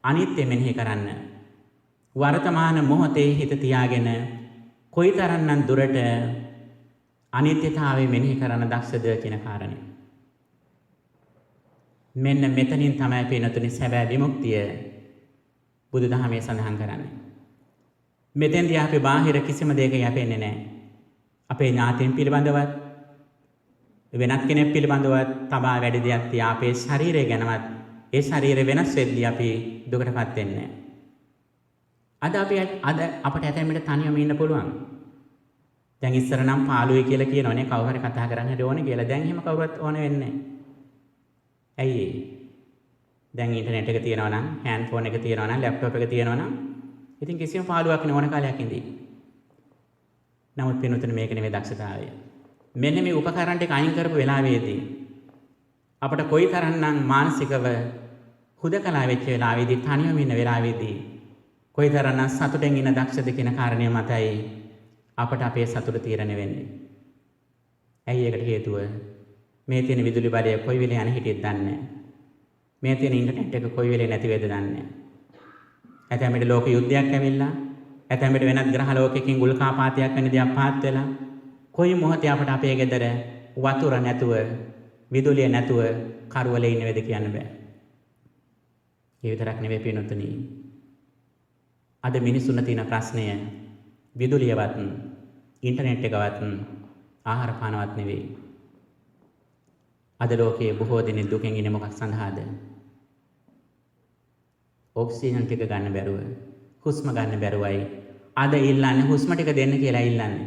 අනිත්‍ය මෙනෙහි කරන්න, වර්තමාන මොහොතේ හිත තියාගෙන කොයිතරම්නම් දුරට අනිත්‍යතාවය මෙනෙහි කරන දක්ෂද කියන කාරණය. මෙන්න මෙතනින් තමයි පිනතුනි සැබෑ විමුක්තිය බුදුදහමේ සඳහන් කරන්නේ. මෙතෙන්දී අපි බාහිර කිසිම දෙයක යැපෙන්නේ නැහැ. අපේ ඥාතීන් පිළිබඳවත්, වෙනත් කෙනෙක් පිළිබඳවත්, තබා වැඩි දෙයක් තියා අපේ ශරීරය ගැනවත් ඒ ශරීරය වෙනස් වෙද්දී අපි දුකටපත් වෙන්නේ. අද අපට ඇතැම් විට තනියම ඉන්න පුළුවන්. දැන් ඉස්සර නම් පාළුවේ කියලා කියනවනේ කවුරු හරි කතා කරන්න ඕනේ කියලා. දැන් එහෙම කවුරුත් ඕන වෙන්නේ නැහැ. ඇයි දැන් ඉන්ටර්නෙට් එක තියෙනවා නම්, හෑන්ඩ් ෆෝන් එක තියෙනවා නම්, ලැප්ටොප් එක තියෙනවා නම් ඉතින් කිසිම පාළුවක් නෝන කාලයක් ඉඳී. නමුත් පින්වතුනි මේක නෙමෙයි දක්ෂතාවය. මෙන්න මේ උපකරණ ටික අයින් කරපු වෙලාවේදී අපට කොයිතරම්නම් මානසිකව හුදකලා වෙච්ච වෙලාවේදී තනියම ඉන්න වෙලාවේදී කොයිතරම්නම් සතුටෙන් ඉන්න දක්ෂද කියන කාරණය මතයි අපට අපේ සතුට තීරණය වෙන්නේ. ඇයි ඒකට හේතුව? මේ තියෙන විදුලි බලය කොයි වෙලේ යන හිටියෙත් දන්නේ නැහැ. මේ තියෙන ඉන්ටර්නෙට් එක කොයි වෙලේ නැති වෙද දන්නේ නැහැ. ඇතැම් විට ලෝක යුද්ධයක් ඇවිල්ලා, ඇතැම් විට වෙනත් ග්‍රහ ලෝකයකින් උල්කාපාතයක් වෙන දෙයක් පාත් වෙලා, කොයි මොහොතේ අපට අපේ ගෙදර වතුර නැතුව, විදුලිය නැතුව කරවලේ ඉන්න වෙද කියන්න බෑ. ඒ විතරක් නෙවෙයි පින්වතුනි. අද මිනිසුන්ට තියෙන ප්‍රශ්නය විදුලියවත්, ඉන්ටර්නෙට් එකවත්, ආහාර පානවත් නෙවෙයි. අද ලෝකයේ බොහෝ දෙනෙක් දුකෙන් ඉන්නේ මොකක් සඳහාද? ඔක්සිජන් ටික ගන්න බැරුව, හුස්ම ගන්න බැරුවයි අද ඉල්ලන්නේ හුස්ම ටික දෙන්න කියලා ඉල්ලන්නේ.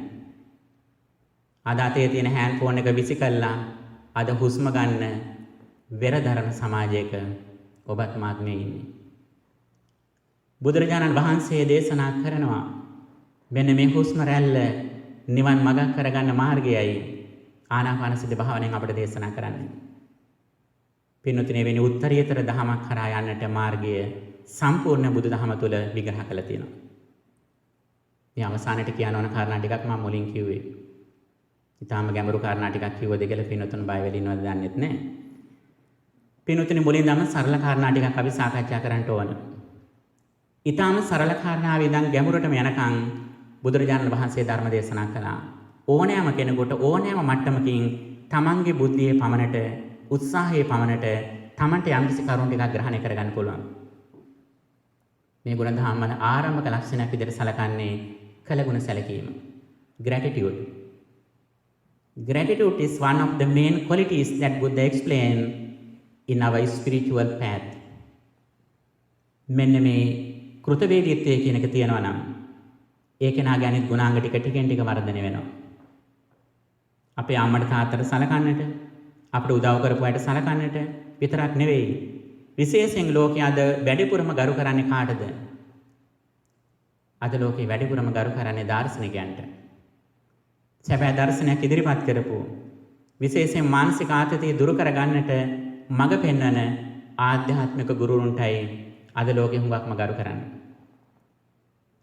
අද අතේ තියෙන හෑන්ඩ් ෆෝන් එක විසි කළා අද හුස්ම ගන්න වෙරදරන සමාජයක ඔබත් මාත් මේ ඉන්නේ. බුදුරජාණන් වහන්සේ දේශනා කරනවා මෙන්න මේ හුස්ම රැල්ල නිවන් මඟ කරගන්න මාර්ගයයි ආනාපාන සති භාවනාවෙන් අපට දේශනා කරන්නේ. පින්වතුනි වෙන උත්තරීතර දහමක් කරා යන්නට මාර්ගය සම්පූර්ණ බුදුදහම තුළ විග්‍රහ කරලා තියෙනවා. මේ අවසානයේ කියන ඕන කාරණා ටිකක් මම මුලින් කිව්වේ. ඊටාම ගැඹුරු කාරණා ටිකක් කිව්වද කියලා පින්වතුන් බය වෙලා ඉන්නවද දන්නෙත් නැහැ. පින්වතුනි මුලින් නම් සරල කාරණා ටිකක් අපි සාකච්ඡා කරන්න ඕන. ඊටාම සරල කාරණාව ඉඳන් ගැඹුරටම යනකම් බුදුරජාණන් වහන්සේ ධර්ම දේශනා කළා. ඕනෑම කෙනෙකුට ඕනෑම මට්ටමකින් තමන්ගේ බුද්ධියේ පමණට, උත්සාහයේ පමණට තමන්ට යම්කිසි කරුණු ටිකක් ග්‍රහණය කරගන්න පුළුවන්. මේ ගුණ ධර්ම ආරම්භක ලක්ෂණයක් විදිහට සැලකන්නේ කළගුණ සැලකීම. Gratitude. Gratitude is one of the main qualities that Buddha explained in our spiritual path. මෙන්න මේ කෘතවේදීත්වය කියන එක තියෙනවා නම් ඒ කෙනාගේ අනිත් ගුණාංග ටික ටිකෙන් ටික වර්ධනය වෙනවා. අපේ අම්මට තාත්තට සලකන්නට, අපිට උදව් කරපු අයට සලකන්නට විතරක් නෙවෙයි. විශේෂයෙන් ලෝකයේ අද වැඩිපුරම ගරු කරන්නේ කාටද? අද ලෝකයේ වැඩිපුරම ගරු කරන්නේ දාර්ශනිකයන්ට. සැබෑ දර්ශනයක් ඉදිරිපත් කරපු, විශේෂයෙන් මානසික ආතතිය දුරු කරගන්නට මඟ පෙන්වන ආධ්‍යාත්මික ගුරුවරුන්ටයි අද ලෝකෙ හුඟක්ම ගරු කරන්නේ.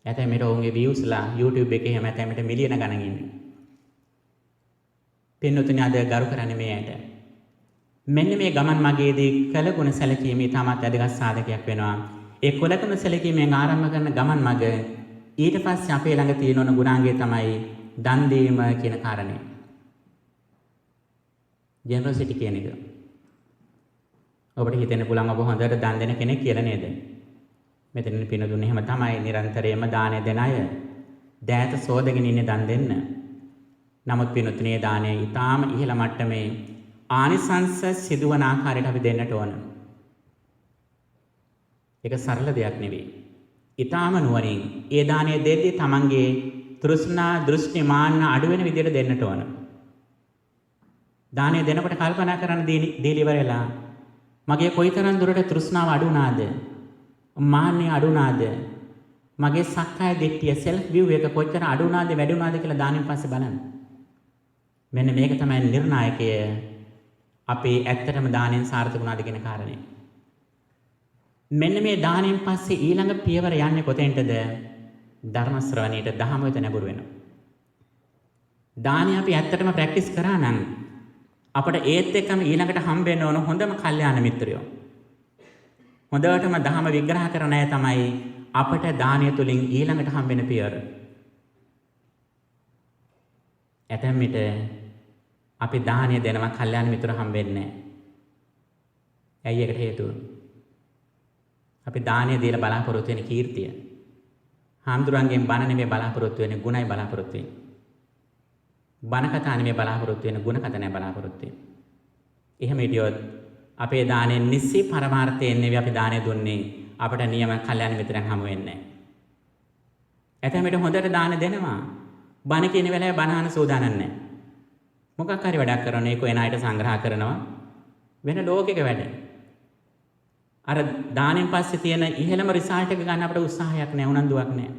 ඇතැම්මිට ඔවුන්ගේ views-ලා YouTube එකේ හැම ඇතැම්මිට මිලියන ගණන් ඉන්නේ. පින්වතුනි අද ගරු කරන්නේ මේ ඇයට. මෙන්න මේ ගමන් මගේදී කළගුණ සැලකීමේ තමත් වැදගත් සාධකයක් වෙනවා. ඒ කළගුණ සැලකීමෙන් ආරම්භ කරන ගමන් මග ඊට පස්සේ අපේ ළඟ තියෙන ගුණාංගය තමයි දන් දීම කියන කාරණය. ජෙනරොසිටි කියන එක. ඔබට හිතෙන්න පුළුවන් ඔබ හොඳට දන් දෙන කෙනෙක් කියලා නේද? මෙතන පිනදුන්නේ එහෙම තමයි නිරන්තරයෙන්ම දානය දෙන අය. දෑත සෝදගෙන ඉන්නේ දන් දෙන්න. නමුත් පිනුතුනේ දානය ඊටාම ඉහළ මට්ටමේ ආනිසංස සිදුවන ආකාරයට අපි දෙන්නට ඕන. ඒක සරල දෙයක් නෙවෙයි. ඊටාම නුවණින් ඒ දානය දෙද්දී තමන්ගේ තෘෂ්ණා දෘෂ්ටි මාන්න අඩු වෙන විදිහට දෙන්නට ඕන. දානය දෙනකොට කල්පනා කරන්න දීලි ඉවරලා මගේ කොයිතරම් දුරට තෘෂ්ණාව අඩු වුණාද? මාන්නය අඩු වුණාද? මගේ සක්කාය දිට්ඨිය self view එක කොච්චර අඩු වුණාද වැඩි වුණාද කියලා දානෙන් පස්සේ බලන්න. මෙන්න මේක තමයි නිර්ණායකය. අපේ ඇත්තටම දානෙන් සාර්ථක වුණාද කියන කාරණේ. මෙන්න මේ දානෙන් පස්සේ ඊළඟ පියවර යන්නේ කොතෙන්ටද? ධර්ම ශ්‍රවණයට, දහම වෙත නැඹුරු වෙනවා. දානෙ අපි ඇත්තටම ප්‍රැක්ටිස් කරා නම් අපට ඒත් එක්කම ඊළඟට හම්බෙන්න ඕන හොඳම කල්යාණ මිත්‍රයෝ. හොඳටම දහම විග්‍රහ කරන අය තමයි අපට දානය තුලින් ඊළඟට හම්බෙන පියවර. ඇතැම් විට අපි දානය දෙනවා කල්යාණ මිත්‍ර හම්බෙන්නේ නැහැ. ඇයි ඒකට හේතුව? අපි දානය දීලා බලාපොරොත්තු වෙන කීර්තිය. හාමුදුරන්ගෙන් බණ නෙමෙයි බලාපොරොත්තු වෙන්නේ, ගුණයි බලාපොරොත්තු වෙන්නේ. බණ කතා නෙමෙයි බලාපොරොත්තු වෙන්නේ, ගුණ කතා නෙමෙයි බලාපොරොත්තු වෙන්නේ. එහෙම හිටියොත් අපේ දානේ නිසි පරමාර්ථයෙන් නෙවෙයි අපි දානේ දුන්නේ. අපට නියම කල්යාණ මිත්‍රයන් හමු වෙන්නේ. ඇතැම්මිට හොඳට දාන දෙනවා. බණ කියන වෙලාවේ බණ අහන්න සූදානම් නැහැ. මොකක් හරි වැඩක් කරන එක එන අයට සංග්‍රහ කරනවා. වෙන ලෝකයක වැඩ. අර දානෙන් පස්සේ තියෙන ඉහළම රිසල්ට් එක ගන්න අපිට උත්සාහයක් නැහැ, උනන්දුවක් නැහැ.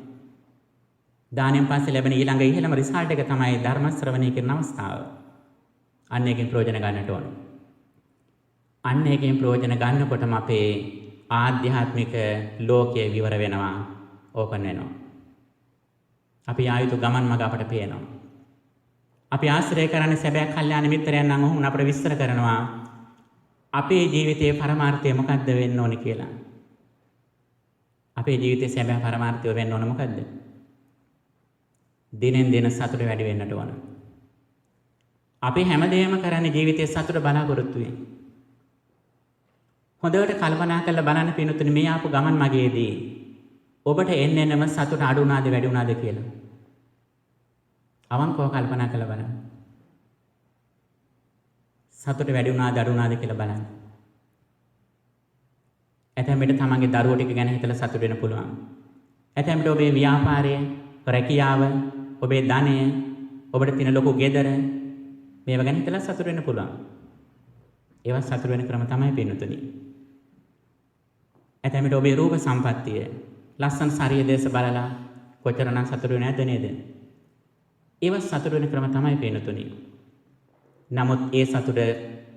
දානෙන් පස්සේ ලැබෙන ඊළඟ ඉහළම රිසල්ට් එක තමයි ධර්ම ශ්‍රවණය කරන අවස්ථාව. අන්න එකෙන් ප්‍රයෝජන ගන්නට ඕන. අන්න එකෙන් ප්‍රයෝජන ගන්නකොටම අපේ ආධ්‍යාත්මික ලෝකයේ විවර වෙනවා, ඕපන් වෙනවා. අපි ආයුතු ගමන් මඟ අපට පේනවා. අපි ආශ්‍රය කරන්නේ සැබෑ කල්යාණ මිත්‍රයන් නම් ඔහුන් අපට විස්තර කරනවා අපේ ජීවිතයේ පරමාර්ථය මොකක්ද වෙන්න ඕනේ කියලා. අපේ ජීවිතයේ සැබෑ පරමාර්ථය වෙන්න ඕන මොකද්ද? දිනෙන් දින සතුට වැඩි වෙන්නට ඕන. අපි හැමදේම කරන්නේ ජීවිතයේ සතුට බලාපොරොත්තු වෙමින්. හොඳට කල්පනා කරලා බලන්න පිනුතුනි මේ ආපු ගමන් මගේදී ඔබට එන්නෙම සතුට අඩු වුණාද වැඩි වුණාද කියලා. අවංකව කල්පනා කරලා බලන්න. සතුට වැඩි වුණාද අඩු වුණාද කියලා බලන්න. ඇතැම්මිට තමන්ගේ දරුවෝ ටික ගැන හිතලා සතුට වෙන්න පුළුවන්. ඇතැම්මිට ඔබේ ව්‍යාපාරය, රැකියාව, ඔබේ ධනය, ඔබට තියෙන ලොකු ගෙදර මේව ගැන හිතලා සතුට වෙන්න පුළුවන්. ඒවා සතුට වෙන ක්‍රම තමයි පින්නතුනි. ඇතැම්මිට ඔබේ රූප සම්පත්තිය, ලස්සන ශරීර දේශ බලලා කොතරනම් සතුට වෙන්නේ නැද්ද නේද? ඒවා සතුට වෙන ක්‍රම තමයි පින්නතුනි. නමුත් ඒ සතුට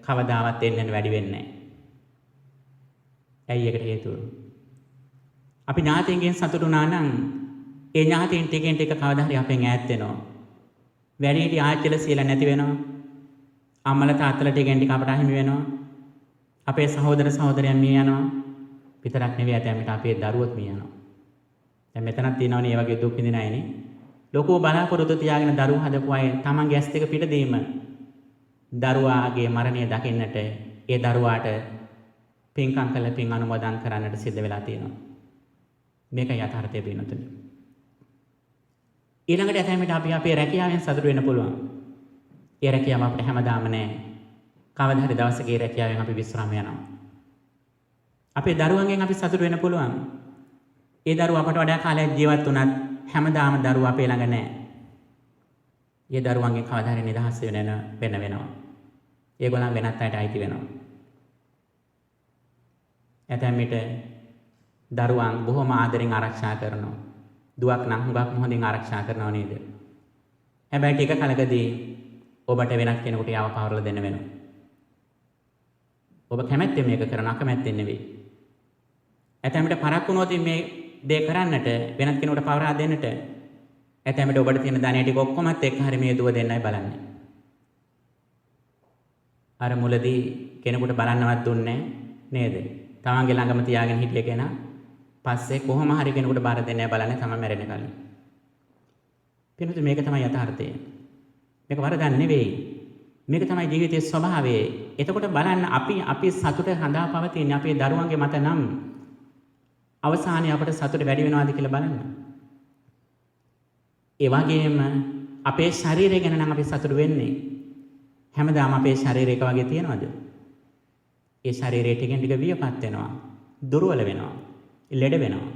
කවදාවත් එන්න වැඩි වෙන්නේ නැහැ. ඇයි ඒකට හේතුව? අපි ඥාතීන්ගෙන් සතුටු වුණා නම් ඒ ඥාතීන් ටිකෙන් ටික කවදා හරි අපෙන් ඈත් වෙනවා. වැඩිහිටි ආච්චිලා සීලා නැති වෙනවා. අම්මලා තාත්තලා ටිකෙන් ටික අපට අහිමි වෙනවා. අපේ සහෝදර සහෝදරයන් මිය යනවා. විතරක් නෙවෙයි ඇතැම්මිට අපේ දරුවොත් මිය යනවා. දැන් මෙතනක් තියෙනවනේ මේ වගේ දුක් විඳින අයනේ. ලොකු බලාපොරොත්තු තියාගෙන දරුවෝ හදපු අය තමන්ගේ ඇස් දෙක පිට දීම දරුවාගේ මරණය දකින්නට ඒ දරුවාට පින්කම් කළ පින් අනුමෝදන් කරන්නට සිද්ධ වෙලා තියෙනවා. මේක යථාර්ථය පින්නතුනි. ඊළඟට ඇතැම්මිට අපි අපේ රැකියාවෙන් සතුට වෙන්න පුළුවන්. ඒ රැකියාව අපිට හැමදාම නැහැ. කවදා හරි දවසක ඒ රැකියාවෙන් අපි විශ්‍රාම යනවා. අපේ දරුවන්ගෙන් අපි සතුට වෙන්න පුළුවන්. ඒ දරුවා අපට වඩා කාලයක් ජීවත් වුණත් හැමදාම දරුවා අපේ ළඟ නැහැ. ඒ දරුවන්ගෙන් කවදා හරි නිදහස් වෙනවා. ඒගොල්ලන් වෙනත් අයට අයිති වෙනවා. ඇතැම්මිට දරුවන් බොහොම ආදරෙන් ආරක්ෂා කරනවා. දුවක් නම් හුඟක් හොඳින් ආරක්ෂා කරනවා නේද? හැබැයි ටික කලකදී ඔබට වෙනත් කෙනෙකුට යාව පවරලා දෙන්න වෙනවා. ඔබ කැමැත්තෙන් මේක කරන අකමැත්තෙන් නෙවෙයි. ඇතැම්මිට පරක් වුණොත් මේ දේ කරන්නට වෙනත් කෙනෙකුට පවරා දෙන්නට ඇතැම්මිට ඔබට තියෙන ධනය ටික ඔක්කොමත් එක්ක හරි මේ දුව දෙන්නයි බලන්නේ. අර මුලදී කෙනෙකුට බලන්නවත් දුන්නේ නේද? තමන්ගේ ළඟම තියාගෙන හිටිය කෙනා පස්සේ කොහොම හරි කෙනෙකුට බාර දෙන්නයි බලන්නේ තමන් මැරෙන්න කලින්. පින්වතුනි මේක තමයි යථාර්ථය. මේක වරදක් නෙවෙයි. මේක තමයි ජීවිතයේ ස්වභාවය. එතකොට බලන්න අපි සතුට හඳා පවතින අපේ දරුවන්ගේ මත නම් අවසානයේ අපට සතුට වැඩි වෙනවාද කියලා බලන්න. ඒ වගේම අපේ ශරීරය ගැන නම් අපි සතුට වෙන්නේ. හැමදාම අපේ ශරීරය එක වගේ තියනවද? ඒ ශරීරය ටිකෙන් ටික වියපත් වෙනවා. දුර්වල වෙනවා. ලෙඩ වෙනවා.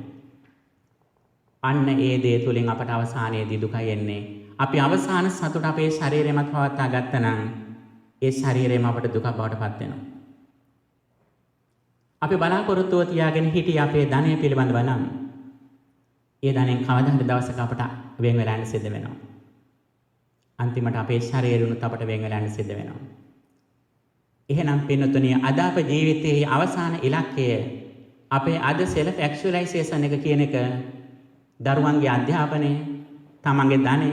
අන්න ඒ දේ තුලින් අපට අවසානයේදී දුකයි එන්නේ. අපි අවසාන සතුට අපේ ශරීරෙමත් පවත්වා ගත්තනම් ඒ ශරීරයම අපට දුක බවට පත් වෙනවා. අපි බලාපොරොත්තුව තියාගෙන හිටිය අපේ ධනය පිළිබඳව නම් ඒ ධනෙන් කවදා හරි දවසක අපට වෙන් වෙලා යන්න සිද්ධ වෙනවා. අන්තිමට අපේ ශරීරෙනුත් අපට වෙන් වෙලා යන්න සිද්ධ වෙනවා. එහෙනම් පින්නතුනි අද අප ජීවිතයේ අවසාන ඉලක්කය අපේ අද self actualization එක කියන එක දරුවන්ගේ අධ්‍යාපනය, තමන්ගේ ධනය,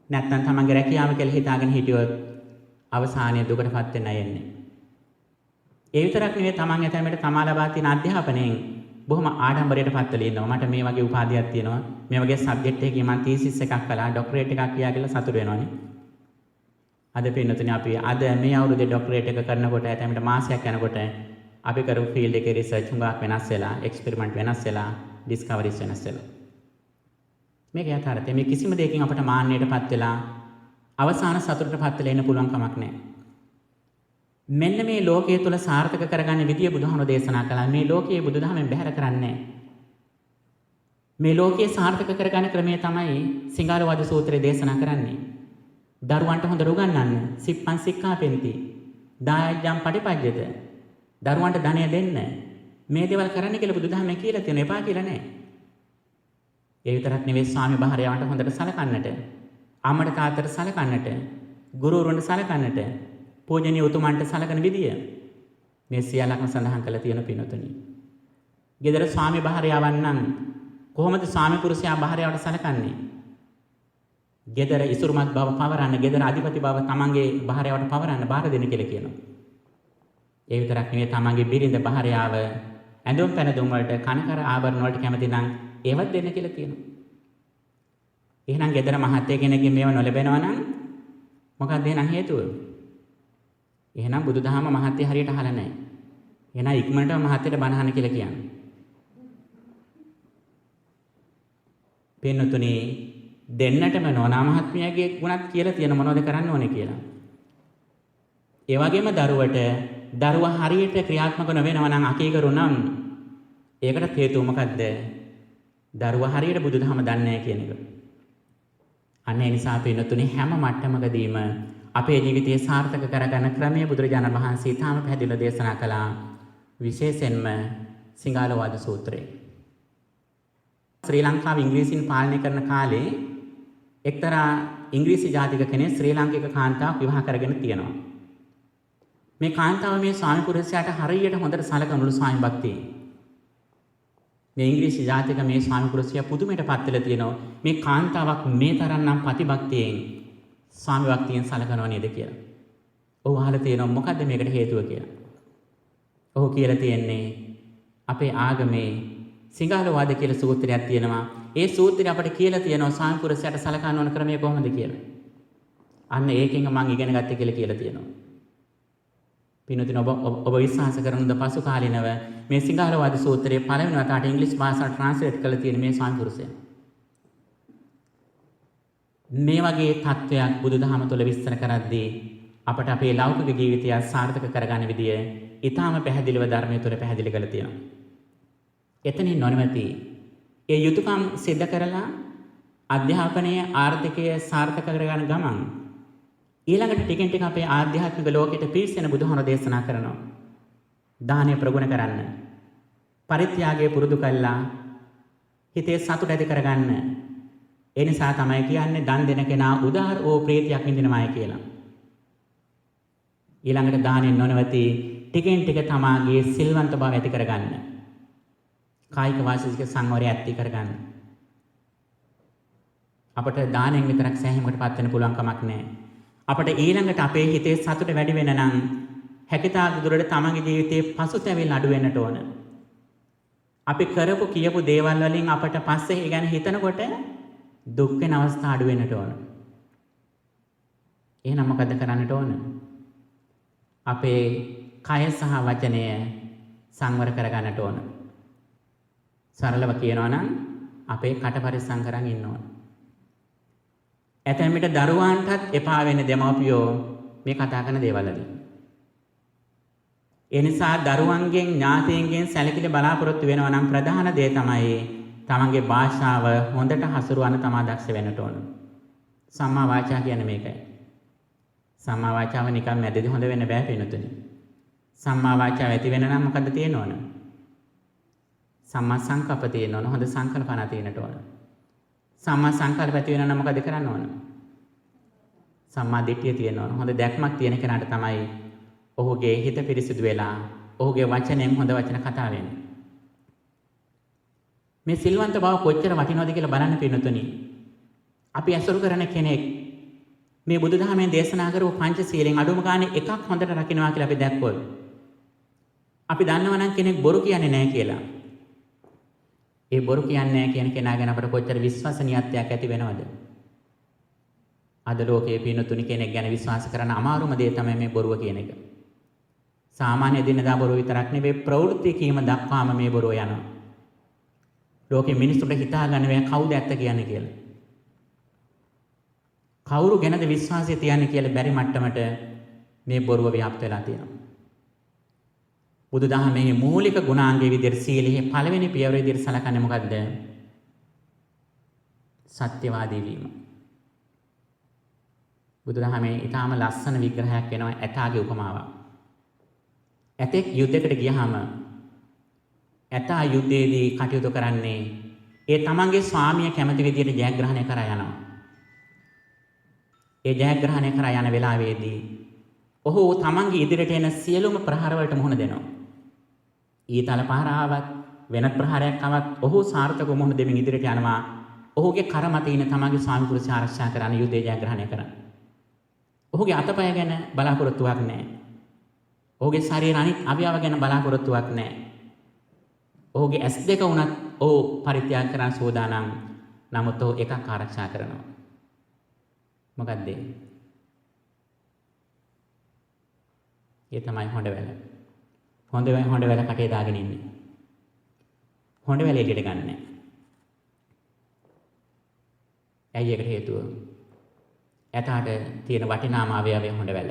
නැත්නම් තමන්ගේ රැකියාව කියලා හිතාගෙන හිටියොත් අවසානයේ දුකටපත් වෙන්න යන්නේ. ඒ විතරක් නෙවෙයි තමන් ඇතැම්මට තමා ලබා තියෙන අධ්‍යාපනයෙන් බොහොම ආඩම්බරයටපත් වෙලා ඉන්නවා. මට මේ වගේ උපාධියක් තියෙනවා. මේ වගේ සබ්ජෙක්ට් එකකින් මම තීසිස් එකක් කළා, ડોක්ටරේට් එකක් කියා කියලා සතුටු වෙනවනේ. අද පින්නතුනි අපි අද මේ අවුරුද්දේ ડોක්ටරේට් එක කරනකොට ඇතැම්මට මාසයක් යනකොට අපි කරපු ෆීල්ඩ් එකේ රිසර්ච් හුඟක් වෙනස් වෙලා, එක්ස්පෙරිමන්ට් වෙනස් වෙලා, ඩිස්කවරිස් වෙනස් වෙලා. මේක යථාර්ථය. මේ කිසිම දෙයකින් අපට මාන්නයටපත් වෙලා අවසාන සතුටටපත් වෙලා ඉන්න පුළුවන් කමක් නැහැ. මෙන්න මේ ලෝකයේ තුල සාර්ථක කරගන්න විදිය බුදුහාමුදුරෝ දේශනා කළා. මේ ලෝකයේ බුදුදහමෙන් බැහැර කරන්නේ මේ ලෝකයේ සාර්ථක කරගන්න ක්‍රමය තමයි සිංහලවාද සූත්‍රයේ දේශනා කරන්නේ. දරුවන්ට හොඳ රුගන්වන්න, සිප්පන් සික්ඛාපෙන්ති, දායජ්ජම් පටිපජ්ජත. දරුවන්ට ධනය දෙන්න. මේ දේවල් කරන්න කියලා බුදුදහමෙන් කියලා තියෙන එපා කියලා නෑ. ඒ විතරක් නෙවෙයි ස්වාමි භාර්යාවන්ට හොඳට සලකන්නට, අම්මට තාත්තට සලකන්නට, ගුරුවරුන්ට සලකන්නට, පූජනීය උතුමන්ට සලකන විදිය මේ සියල්ලක්ම සඳහන් කරලා තියෙන පින්වතුනි. ගෙදර ස්වාමි භාර්යාවන් නම් කොහොමද ස්වාමි පුරුෂයා භාර්යාවට සලකන්නේ? ගෙදර ඉසුරුමත් බව පවරන්න, ගෙදර අධිපති බව තමන්ගේ භාර්යාවට පවරන්න බාර දෙන්න කියලා කියනවා. ඒ විතරක් නෙවෙයි තමන්ගේ බිරිඳ භාර්යාව ඇඳුම් පැනදුම් වලට, කනකර ආභරණ වලට කැමති නම් ඒවත් දෙන්න කියලා කියනවා. එහෙනම් ගෙදර මහත්ය කෙනෙක්ගෙන් මේව නොලැබෙනවා නම් මොකක්ද එහෙනම් හේතුව? එහෙනම් බුදුදහම මහත්ය හරියට අහලා නැහැ. එහෙනම් ඉක්මනටම මහත්යට බණ අහන්න කියලා කියන්නේ. පින්නතුනි, දෙන්නටම නෝනා මහත්මියගේ ගුණත් කියලා තියෙන මොනවද කරන්න ඕනේ කියලා. ඒ වගේම දරුවා හරියට ක්‍රියාත්මක නොවෙනවා නම්, අකීකරු නම් ඒකට හේතුව මොකද්ද? දරුවා හරියට බුදුදහම දන්නේ නැහැ කියන එක. අන්න ඒ නිසා පින්නතුනි, හැම මට්ටමකදීම අපේ ජීවිතයේ සාර්ථක කරගන්න ක්‍රමයේ බුදුරජාණන් වහන්සේ තාම පැහැදිලිව දේශනා කළා. විශේෂයෙන්ම සිංහලවාද සූත්‍රයේ. ශ්‍රී ලංකාව ඉංග්‍රීසින් පාලනය කරන කාලේ එක්තරා ඉංග්‍රීසි ජාතික කෙනෙක් ශ්‍රී ලාංකික කාන්තාවක් විවාහ කරගෙන තියෙනවා. මේ කාන්තාව මේ ස්වාමි පුරුෂයාට හරියට හොඳට සලකනලු ස්වාමි භක්තියෙන්. මේ ඉංග්‍රීසි ජාතික මේ ස්වාමි පුරුෂයා පුදුමයට පත් වෙලා තියෙනවා. මේ කාන්තාවක් මේ තරම්නම් ප්‍රතිභක්තියෙන් ස්වාමි භක්තියෙන් සලකනව නේද කියලා. ඔහු අහලා තියෙනවා මොකද්ද මේකට හේතුව කියලා. ඔහු කියලා තියෙන්නේ අපේ ආගමේ සිංහලවාද කියලා සූත්‍රයක් තියෙනවා. ඒ සූත්‍රය අපිට කියලා තියෙනවා ස්වාමි පුරුෂයාට සලකන ඕන ක්‍රමය කොහොමද කියලා. අන්න ඒකෙන් මම ඉගෙන ගත්තේ කියලා තියෙනවා. පින්වතුනි, ඔබ විශ්වාස කරන ද පසු කාලිනව මේ සිංහලවාද සූත්‍රයේ පළවෙනි වතාවට ඉංග්‍රීසි භාෂාවට ට්‍රාන්ස්ලේට් කරලා තියෙන මේ ස්වාමි පුරුෂයා. මේ වගේ තත්වයක් බුදුදහම තුළ විස්තර කරද්දී අපට අපේ ලෞකික ජීවිතය සාර්ථක කරගන්න විදිය ඊටාම පැහැදිලිව ධර්මයේ තුළ පැහැදිලි කරලා තියෙනවා. එතනින් නොනවති ඒ යුතුයකම් සිද්ධ කරලා අධ්‍යාපනයේ ආර්ථිකය සාර්ථක කරගන්න ගමන් ඊළඟට ටිකෙන් ටික අපේ ආධ්‍යාත්මික ලෝකෙට පිවිසෙන බුදුහාමුදුරුවෝ දේශනා කරනවා. දානය ප්‍රගුණ කරන්න, පරිත්‍යාගය පුරුදු කළා හිතේ සතුට ඇති කරගන්න. ඒ නිසා තමයි කියන්නේ දන් දෙන කෙනා උදාර වූ ප්‍රීතියක් විඳිනවායි කියලා. ඊළඟට දානෙන් නොනවති ටිකෙන් ටික තමාගේ සිල්වන්ත බව ඇති කරගන්න. කායික වාචික සංවරය ඇති කරගන්න. අපට දානෙන් විතරක් සෑහීමකටපත් වෙන්න පුළුවන් කමක් නැහැ. අපට ඊළඟට අපේ හිතේ සතුට වැඩි වෙන නම් හැකිතාක් දුරට තමන්ගේ ජීවිතයේ පසුතැවිල්ල අඩු වෙන්නට ඕන. අපි කරපු කියපු දේවල් වලින් අපට පස්සේ ඒ ගැන හිතනකොට දුක් වෙන අවස්ථා අඩු වෙන්නට ඕන. එහෙනම් මොකද කරන්නට ඕන? අපේ කය සහ වචනය සංවර කරගන්නට ඕන. සරලව කියනවා නම් අපේ කට පරිස්සම් කරන් ඉන්න ඕන. ඇතැම් විට දරුවන්ටත් එපා වෙන දෙමව්පියෝ මේ කතා කරන දේවල් වලින්. ඒ නිසා දරුවන්ගෙන් ඥාතීන්ගෙන් සැලකිලි බලාපොරොත්තු වෙනවා නම් ප්‍රධාන දේ තමයි තමන්ගේ භාෂාව හොඳට හසුරවන්න තමා දක්ෂ වෙන්නට ඕන. සම්මා වාචා කියන්නේ මේකයි. සම්මා වාචාව නිකන් මැදදී හොඳ වෙන්න බෑ පින්තුනි. සම්මා වාචාව ඇති වෙන නම් මොකද්ද තියෙන්න ඕන? සම්මා සංකප්ප තියෙන්න ඕන. හොඳ සංකල්පන තියෙන්නට ඕන. සම්මා සංකල්ප ඇති වෙන නම් මොකද කරන්න ඕන? සම්මා දිට්ඨිය තියෙන්න ඕන. හොඳ දැක්මක් තියෙන කෙනාට තමයි ඔහුගේ හිත පිරිසිදු වෙලා ඔහුගේ වචනෙන් හොඳ වචන කතා වෙන්නේ. මේ සිල්වන්ත බව කොච්චර වටිනවද කියලා බලන්න පින්නතුනි. අපි අසුරු කරන කෙනෙක් මේ බුදුදහමෙන් දේශනා කරපු පංචශීලයෙන් අඩුම ගානේ එකක් හොඳට රකින්නවා කියලා අපි දැක්කොත් අපි දන්නවා නම් කෙනෙක් බොරු කියන්නේ නැහැ කියලා. ඒ බොරු කියන්නේ නැහැ කියන කෙනා ගැන අපට කොච්චර විශ්වසනීයත්වයක් ඇති වෙනවද? අද ලෝකයේ පින්නතුනි කෙනෙක් ගැන විශ්වාස කරන අමාරුම දේ තමයි මේ බොරුව කියන එක. සාමාන්‍ය දිනදා බොරුව විතරක් නෙවෙයි ප්‍රවෘත්ති කීම දක්වාම මේ බොරුව යනවා. ලෝකෙ මිනිස්සුන්ට හිතා ගන්න බෑ කවුද ඇත්ත කියන්නේ කියලා. කවුරු ගැනද විශ්වාසය තියන්නේ කියලා බැරි මට්ටමට මේ බොරුව ව්‍යාප්ත වෙලා තියෙනවා. බුදුදහමේ මූලික ගුණාංගයේ විදිහට සීලෙහි පළවෙනි පියවර විදිහට සලකන්නේ මොකද්ද? සත්‍යවාදී වීම. බුදුදහමේ ඊටාම ලස්සන විග්‍රහයක් වෙනවා ඇතාගේ උපමාවක්. ඇතෙක් යුද්ධයකට ගියහම ඇතා යුද්ධයේදී කටයුතු කරන්නේ ඒ තමන්ගේ ස්වාමිය කැමති විදිහට ජයග්‍රහණය කරා යනවා. ඒ ජයග්‍රහණය කරා යන වෙලාවේදී ඔහු තමන්ගේ ඉදිරියට එන සියලුම ප්‍රහාර වලට මුහුණ දෙනවා. ඊතල පහරාවත් වෙනත් ප්‍රහාරයක් ආවත් ඔහු සාර්ථකව මුහුණ දෙමින් ඉදිරියට යනවා. ඔහුගේ කර මත ඉන තමන්ගේ ස්වාමි පුරුෂය ආරක්ෂා කරන යුද්ධය ජයග්‍රහණය කරන. ඔහුගේ අතපය ගැන බලාපොරොත්තුවක් නැහැ. ඔහුගේ ශරීර අනිත් අවයව ගැන බලාපොරොත්තුවක් නැහැ. ඔහුගේ ඇස් දෙක උනත් ඔහු පරිත්‍යාග කරන්න සූදානම්. නමුත් ඔහු එකක් ආරක්ෂා කරනවා. මොකද්ද? ඒ තමයි හොඬවැල. හොඬවැල කටේ දාගෙන ඉන්නේ. හොඬවැල එළියට ගන්නෑ. ඇයි ඒකට හේතුව? ඇතාට තියෙන වටිනාම අවයවය හොඬවැල.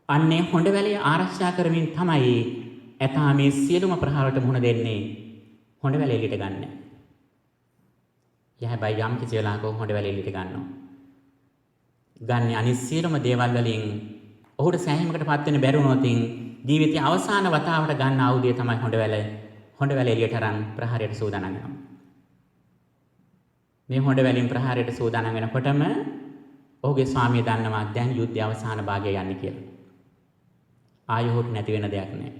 අන්නේ හොඬවැලේ ආරක්ෂා කරමින් තමයි ඇතා මේ සියලුම ප්‍රහාරවලට මුහුණ දෙන්නේ. හොඬවැල එළියට ගන්නෑ. හැබැයි යම් කිසි වෙලාවක හොඬවැල එළියට ගන්නවා. ගන්නේ අනිත් සියලුම දේවල් වලින් ඔහුට සෑහීමකට පත් වෙන්න බැරි වුණොත් ජීවිතයේ අවසාන වතාවට ගන්න ආයුධය තමයි හොඬවැල. හොඬවැල එළියට අරන් ප්‍රහාරයට සූදානම් වෙනවා. මේ හොඬවැලින් ප්‍රහාරයට සූදානම් වෙනකොටම ඔහුගේ ස්වාමිය දන්නවා දැන් යුද්ධය අවසාන භාගය යන්නේ කියලා. ආයුධ නැති වෙන දෙයක් නැහැ.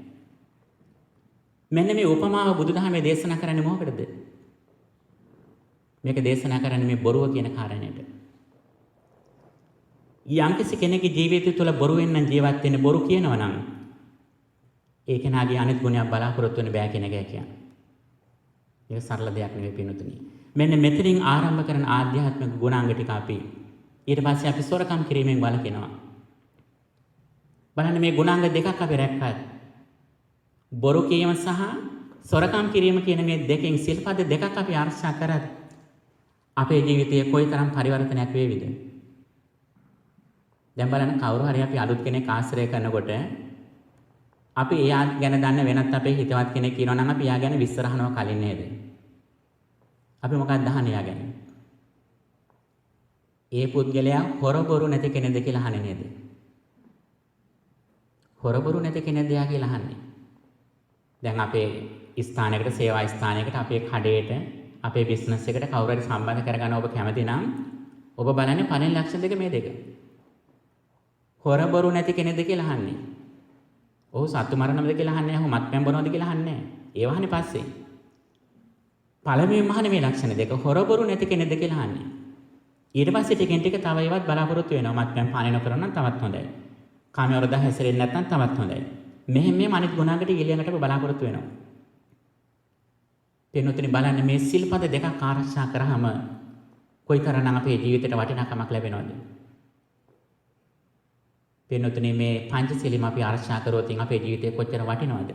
මෙන්න මේ උපමාව බුදුදහමේ දේශනා කරන්නේ මොකටද? මේක දේශනා කරන්නේ මේ බොරුව කියන කාරණයට. යම්කිසි කෙනෙකුගේ ජීවිතය තුළ බොරුවෙන් නම් ජීවත් වෙන්නේ බොරු කියනවා නම් ඒ කෙනාගේ අනිත් ගුණයක් බලාපොරොත්තු වෙන්න බෑ කියන එක කියන්නේ. මේක සරල දෙයක් නෙවෙයි පින්තුනි. මෙන්න මෙතනින් ආරම්භ කරන ආධ්‍යාත්මික ගුණාංග ටික අපි ඊට පස්සේ අපි සොරකම් කිරීමෙන් වළකිනවා. බලන්න මේ ගුණාංග දෙකක් අපි රැක්කත් බොරු කීම සහ සොරකම් කිරීම කියන මේ දෙකෙන් සිල්පද දෙකක් අපි ආරක්ෂා කරත් අපේ ජීවිතයේ කොයිතරම් පරිවර්තනයක් වේවිද? දැන් බලන්න කවුරු හරි අපි අලුත් කෙනෙක් ආශ්‍රය කරනකොට අපි එයා ගැන දන්න වෙනත් අපේ හිතවත් කෙනෙක් කියනවා නම් අපි එයා ගැන විස්තර අහනවා කලින් නේද? අපි මොකක්ද අහන්නේ එයා ගැන? ඒ පුද්ගලයා හොරබොරු නැති කෙනෙක්ද කියලා අහන්නේ නේද? හොරබොරු නැති කෙනෙක්ද එයා කියලා අහන්නේ. දැන් අපේ ස්ථානයකට සේවා ස්ථානයකට අපේ කඩේට අපේ බිස්නස් එකට කවුරු හරි සම්බන්ධ කරගන්න ඔබ කැමති නම් ඔබ බලන්නේ පළවෙනි ලක්ෂණ දෙක මේ දෙක. හොරබොරු නැති කෙනෙක්ද කියලා අහන්නේ. ඔහු සත්තු මරනවද කියලා අහන්නේ නැහැ. ඔහු මත්පැන් බොනවද කියලා අහන්නේ නැහැ. ඒව අහන්නේ පස්සේ. පළමුවෙන්ම අහන්නේ මේ ලක්ෂණ දෙක. හොරබොරු නැති කෙනෙක්ද කියලා අහන්නේ. ඊට පස්සේ ටිකෙන් ටික තව ඒවත් බලාපොරොත්තු වෙනවා. මත්පැන් පානය නොකරන නම් තවත් හොඳයි. කාමයේ වරද හැසිරෙන්නේ නැත්නම් තවත් හොඳයි. මෙහෙම අනිත් ගුණාංගට ඊළඟට බලාපොරොත්තු වෙනවා. පින්වතුනි බලන්න මේ සිල්පද දෙකක් ආරක්ෂා කරාම කොයිතරම් අපේ ජීවිතේට වටිනාකමක් ලැබෙනවද? පින්වතුනි මේ පංචශීලීම අපි ආරක්ෂා කරොත් අපේ ජීවිතේ කොච්චර වටිනවද?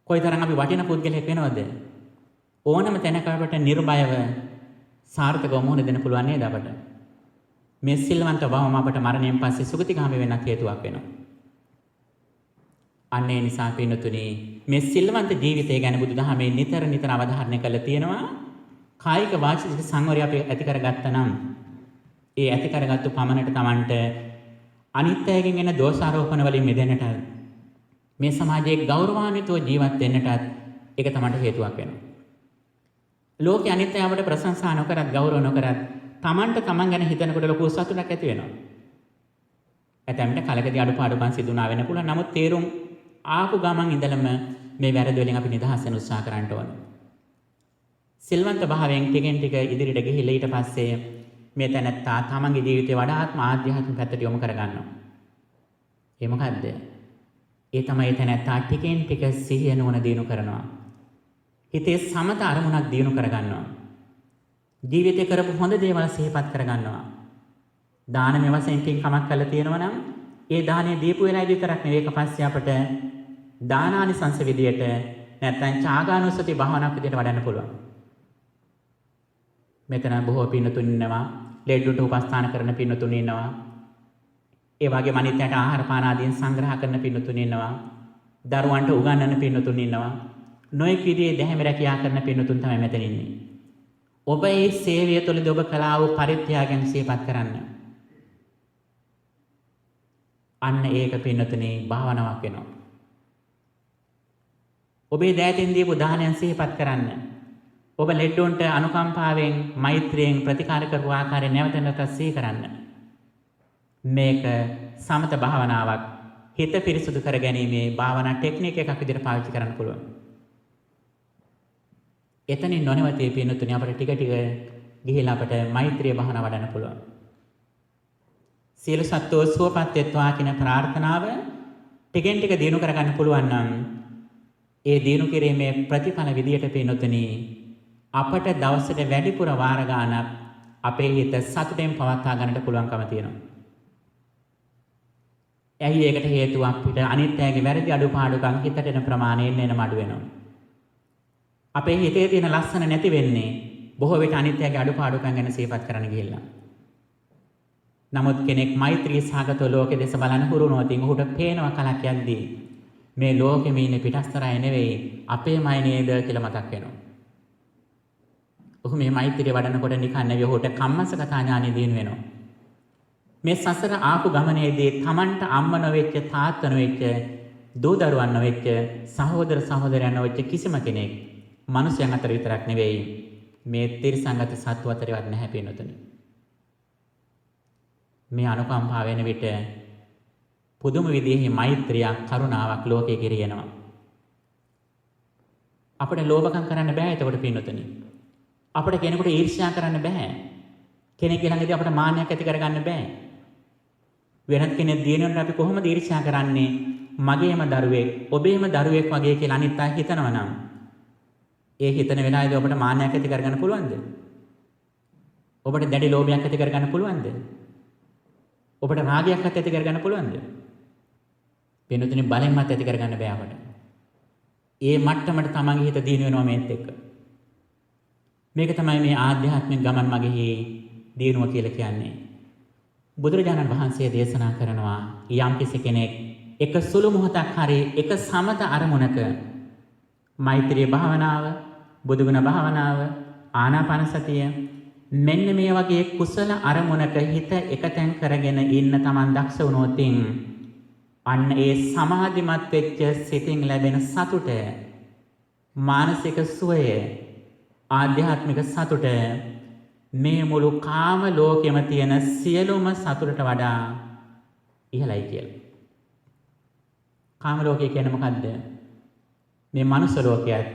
කොයිතරම් අපි වටින පුද්ගලයෙක් වෙනවද? ඕනම තැනක අපට නිර්භයව සාර්ථකව මුහුණ දෙන්න පුළුවන් නේද අපට? මේ සිල්වන්ත බවම අපට මරණයෙන් පස්සේ සුගතිගාමී වෙන්නත් හේතුවක් වෙනවා. අන්න ඒ නිසා පින්වතුනි මේ සිල්වන්ත ජීවිතය ගැන බුදුදහමේ නිතර අවධාරණය කරලා තියෙනවා. කායික වාචික සංවරය අපි ඇති කරගත්තා නම් ඒ ඇති කරගත්තු පමණට Tamanට අනිත් අයගෙන් එන දෝෂාරෝපණ වලින් මිදෙන්නට මේ සමාජයේ ගෞරවාන්විතව ජීවත් වෙන්නටත් ඒක Tamanට හේතුවක් වෙනවා. ලෝකේ අනිත් අයවට ප්‍රශංසා නොකරත් ගෞරව නොකරත් Tamanට Taman ගැන හිතනකොට ලොකු සතුටක් ඇති වෙනවා. ඇතැම්ට කලකදී අඩුපාඩුකම් සිදු වුණා වෙන්න පුළුවන්. නමුත් තේරුම් ආපු ගමන් ඉඳලම මේ වැරදි වලින් අපි නිදහස් වෙන්න උත්සාහ කරන්න ඕනේ. සිල්වන්ත භාවයෙන් ටිකෙන් ටික ඉදිරියට ගිහිල්ලා ඊට පස්සේ මේ තැනත්තා තමන්ගේ ජීවිතේ වඩාත්ම ආධ්‍යාත්මික පැත්තට යොමු කරගන්නවා. ඒ මොකද්ද? ඒ තමයි තැනත්තා ටිකෙන් ටික සිහිය නුවණ දිනු කරනවා. හිතේ සමත අරමුණක් දිනු කරගන්නවා. ජීවිතේ කරපු හොඳ දේවල් සිහිපත් කරගන්නවා. දානමය වශයෙන් කමක් කළා තියෙනවා නම් ඒ දානේ දීපු වෙලාවේදී විතරක් නෙවෙයි ඒක පස්සේ අපට දානානිසංස විදියට නැත්නම් ඡාගානුස්සති භාවනාවක් විදියට වඩන්න පුළුවන්. මෙතන බොහෝ පින්නතුන් ඉන්නවා, ලෙඩුට උපස්ථාන කරන පින්නතුන් ඉන්නවා. ඒ වගේම අනිත්‍යයට ආහාර පාන ආදීන් සංග්‍රහ කරන පින්තුන් ඉන්නවා. දරුවන්ට උගන්වන පින්තුන් ඉන්නවා. නොයෙක් විදිහේ දැහැමි රැකියා කරන පින්තුන් තමයි මෙතන ඉන්නේ. ඔබ මේ සේවය තුළදී ඔබ කළා වූ පරිත්‍යාගයන් සිහිපත් කරන්න. අන්න ඒක පින්තුනේ භාවනාවක් වෙනවා. ඔබේ දෑතින් දීපු දානයන් සිහිපත් කරන්න. ඔබ ලෙඩ්ඩුන්ට අනුකම්පාවෙන් මෛත්‍රියෙන් ප්‍රතිකාර කරපු ආකාරය නැවත නැවතත් සිහි කරන්න. මේක සමත භාවනාවක්. හිත පිරිසුදු කර ගැනීමේ භාවනා ටෙක්නික් එකක් විදිහට පාවිච්චි කරන්න පුළුවන්. එතනින් නොනවතී පින්තුනේ අපිට ටික ටික ගිහිලා අපිට මෛත්‍රිය භාවනාව වඩන්න පුළුවන්. සියලු සත්වෝ සුවපත් වෙත්වා කියන ප්‍රාර්ථනාව ටිකෙන් ටික දිනු කරගන්න පුළුවන් නම් ඒ දිනු කිරීමේ ප්‍රතිඵල විදියට පින්තුනේ අපට දවසට වැඩිපුර වාර ගාණක් අපේ හිත සතුටෙන් පවත්වා ගන්නට පුළුවන්කම තියෙනවා. ඇයි ඒකට හේතුව අපිට අනිත් අයගේ වැරදි අඩුපාඩුකම් හිතට එන ප්‍රමාණයෙන් එනම අඩු වෙනවා. අපේ හිතේ තියෙන ලස්සන නැති වෙන්නේ බොහෝ විට අනිත් අයගේ අඩුපාඩුකම් ගැන සිහිපත් කරන්න ගිහිල්ලා. නමුත් කෙනෙක් මෛත්‍රී සාගත ලෝකෙ දෙස බලන හුරුනොතින් ඔහුට පේනවා කලක් යද්දී මේ ලෝකෙම ඉන්නේ පිටස්තර අය නෙවෙයි අපේමයි නේද කියලා මතක් වෙනවා. ඔහු මේ මෛත්‍රිය වඩනකොට නිකන් නෙවෙයි ඔහුට කම්මසගතා ඥානෙ දිනු වෙනවා. මේ සසර ආපු ගමනේදී Tamanට අම්ම නොවෙච්ච තාත්තා නොවෙච්ච දූ දරුවන් නොවෙච්ච සහෝදර සහෝදරයන් නොවෙච්ච කිසිම කෙනෙක් මිනිසයන් අතර විතරක් නෙවෙයි මේ තිරිසංගත සත්ව අතරවත් නැහැ පින්නතුනි. මේ අනුකම්පාව වෙන විට පුදුම විදිහේ මෛත්‍රියක් කරුණාවක් ලෝකේ ගෙරියනවා. අපිට ලෝභකම් කරන්න බෑ එතකොට පින්නතුනි. අපිට කෙනෙකුට ඊර්ෂ්‍යා කරන්න බෑ. කෙනෙක් ළඟදී අපිට මාන්නයක් ඇති කරගන්න බෑ. වෙනත් කෙනෙක් දිනනකොට අපි කොහොමද ඊර්ෂ්‍යා කරන්නේ? මගේම දරුවෙක්, ඔබේම දරුවෙක් වගේ කියලා අනිත් අය හිතනවා නම් ඒ හිතන වෙලාවේදී ඔබට මාන්නයක් ඇති කරගන්න පුළුවන්ද? ඔබට දැඩි ලෝභයක් ඇති කරගන්න පුළුවන්ද? ඔබට රාගයක් ඇති කරගන්න පුළුවන්ද? වෙනතුනේ බලෙන්වත් ඇති කරගන්න බෑ අපට. ඒ මට්ටමට තමන්ගේ හිත දිනු වෙනවා මේත් එක්ක. මේක තමයි මේ ආධ්‍යාත්මික ගමන් මගේ දිනුව කියලා කියන්නේ. බුදුරජාණන් වහන්සේ දේශනා කරනවා යම්කිසි කෙනෙක් එක සුළු මොහොතක් හරි එක සමත අරමුණක මෛත්‍රී භාවනාව, බුදුගුණ භාවනාව, ආනාපාන සතිය මෙන්න මේ වගේ කුසල අරමුණක හිත එකතෙන් කරගෙන ඉන්න Taman දක්ෂ වුණොත් අන්න ඒ සමාධිමත් වෙච්ච සිතින් ලැබෙන සතුට, මානසික සුවය, ආධ්‍යාත්මික සතුට මේ මුළු කාම ලෝකෙම තියෙන සියලුම සතුටට වඩා ඉහළයි කියලා. කාම ලෝකය කියන්නේ මොකද්ද? මේ මනුස්ස ලෝකයත්.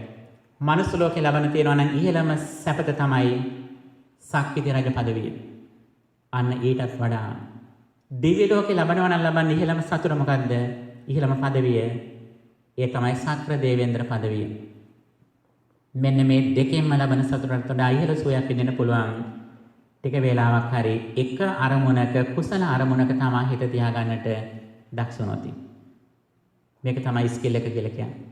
මනුස්ස ලෝකේ ලබන තියෙනවා නම් ඉහළම සැපත තමයි සක්විති රජ පදවිය. අන්න ඊටත් වඩා දිව්‍ය ලෝකේ ලබනවා නම් ලබන්නේ ඉහළම සතුට මොකද්ද? ඉහළම පදවිය. ඒ තමයි සක්‍ර දේවේන්ද්‍ර පදවිය. මෙන්න මේ දෙකෙන්ම ලබන සතුටට වඩා ඉහළ සුවයක් විඳින්න පුළුවන්. ටික වේලාවක් හරි එක අරමුණක කුසල අරමුණක තමයි හිත තියාගන්නට දක්ෂ වුණොත්. මේක තමයි ස්කිල් එක කියලා කියන්නේ.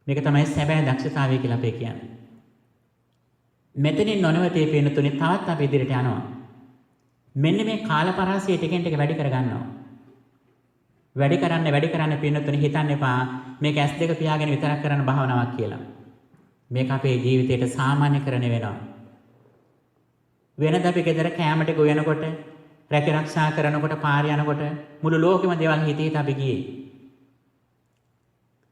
මේක තමයි සැබෑ දක්ෂතාවය කියලා අපි කියන්නේ. මෙතනින් නොනවතී පින්නතුනේ තවත් අපි ඉදිරියට යනවා. මෙන්න මේ කාලපරාසය ටිකෙන් ටික වැඩි කරගන්නවා. වැඩි කරන්න පින්නතුනේ හිතන්න එපා මේක S2 පියාගෙන විතරක් කරන්න භාවනාවක් කියලා. මේක අපේ ජීවිතයට සාමාන්‍ය කරන වෙනවා. වෙනද අපි ගෙදර කැම ටික උයනකොට, රැකිරක්ෂා කරනකොට, පාර යනකොට මුළු ලෝකෙම දේවල් හිතේ අපි ගියේ.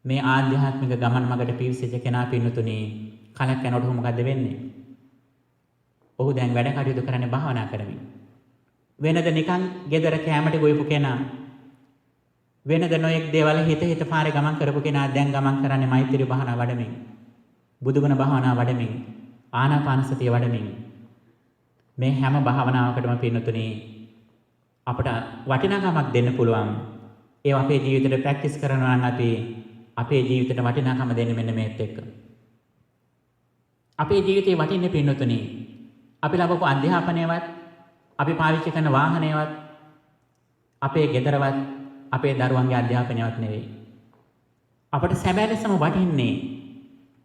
මේ ආධ්‍යාත්මික ගමන් මගට පිවිසෙච්ච කෙනා පින්නතුනේ කලක් යනකොට මොකද්ද වෙන්නේ? ඔහු දැන් වැඩ කටයුතු කරන්නේ භාවනා කරමින්. වෙනද නිකන් ගෙදර කැම ටික උයපු කෙනා, වෙනද නොයෙක් දේවල් හිත පාරේ ගමන් කරපු කෙනා දැන් ගමන් කරන්නේ මෛත්‍රී භාවනා වඩමින්. බුදුගුණ භාවනා වඩමින්, ආනාපාන සතිය වඩමින්. මේ හැම භාවනාවකටම පින්නතුනේ අපට වටිනාකමක් දෙන්න පුළුවන්. ඒ අපේ ජීවිතේට ප්‍රැක්ටිස් කරනවා නම් අපි අපේ ජීවිතේට වටිනාකම දෙන්නේ මෙන්න මේත් එක්ක. අපේ ජීවිතේ වටින්නේ පින්නතුනේ අපි ලබපු අධ්‍යාපනයවත්, අපි පාවිච්චි කරන වාහනයවත්, අපේ ගෙදරවත්, අපේ දරුවන්ගේ අධ්‍යාපනයවත් නෙවෙයි. අපට සැබෑ ලෙසම වටින්නේ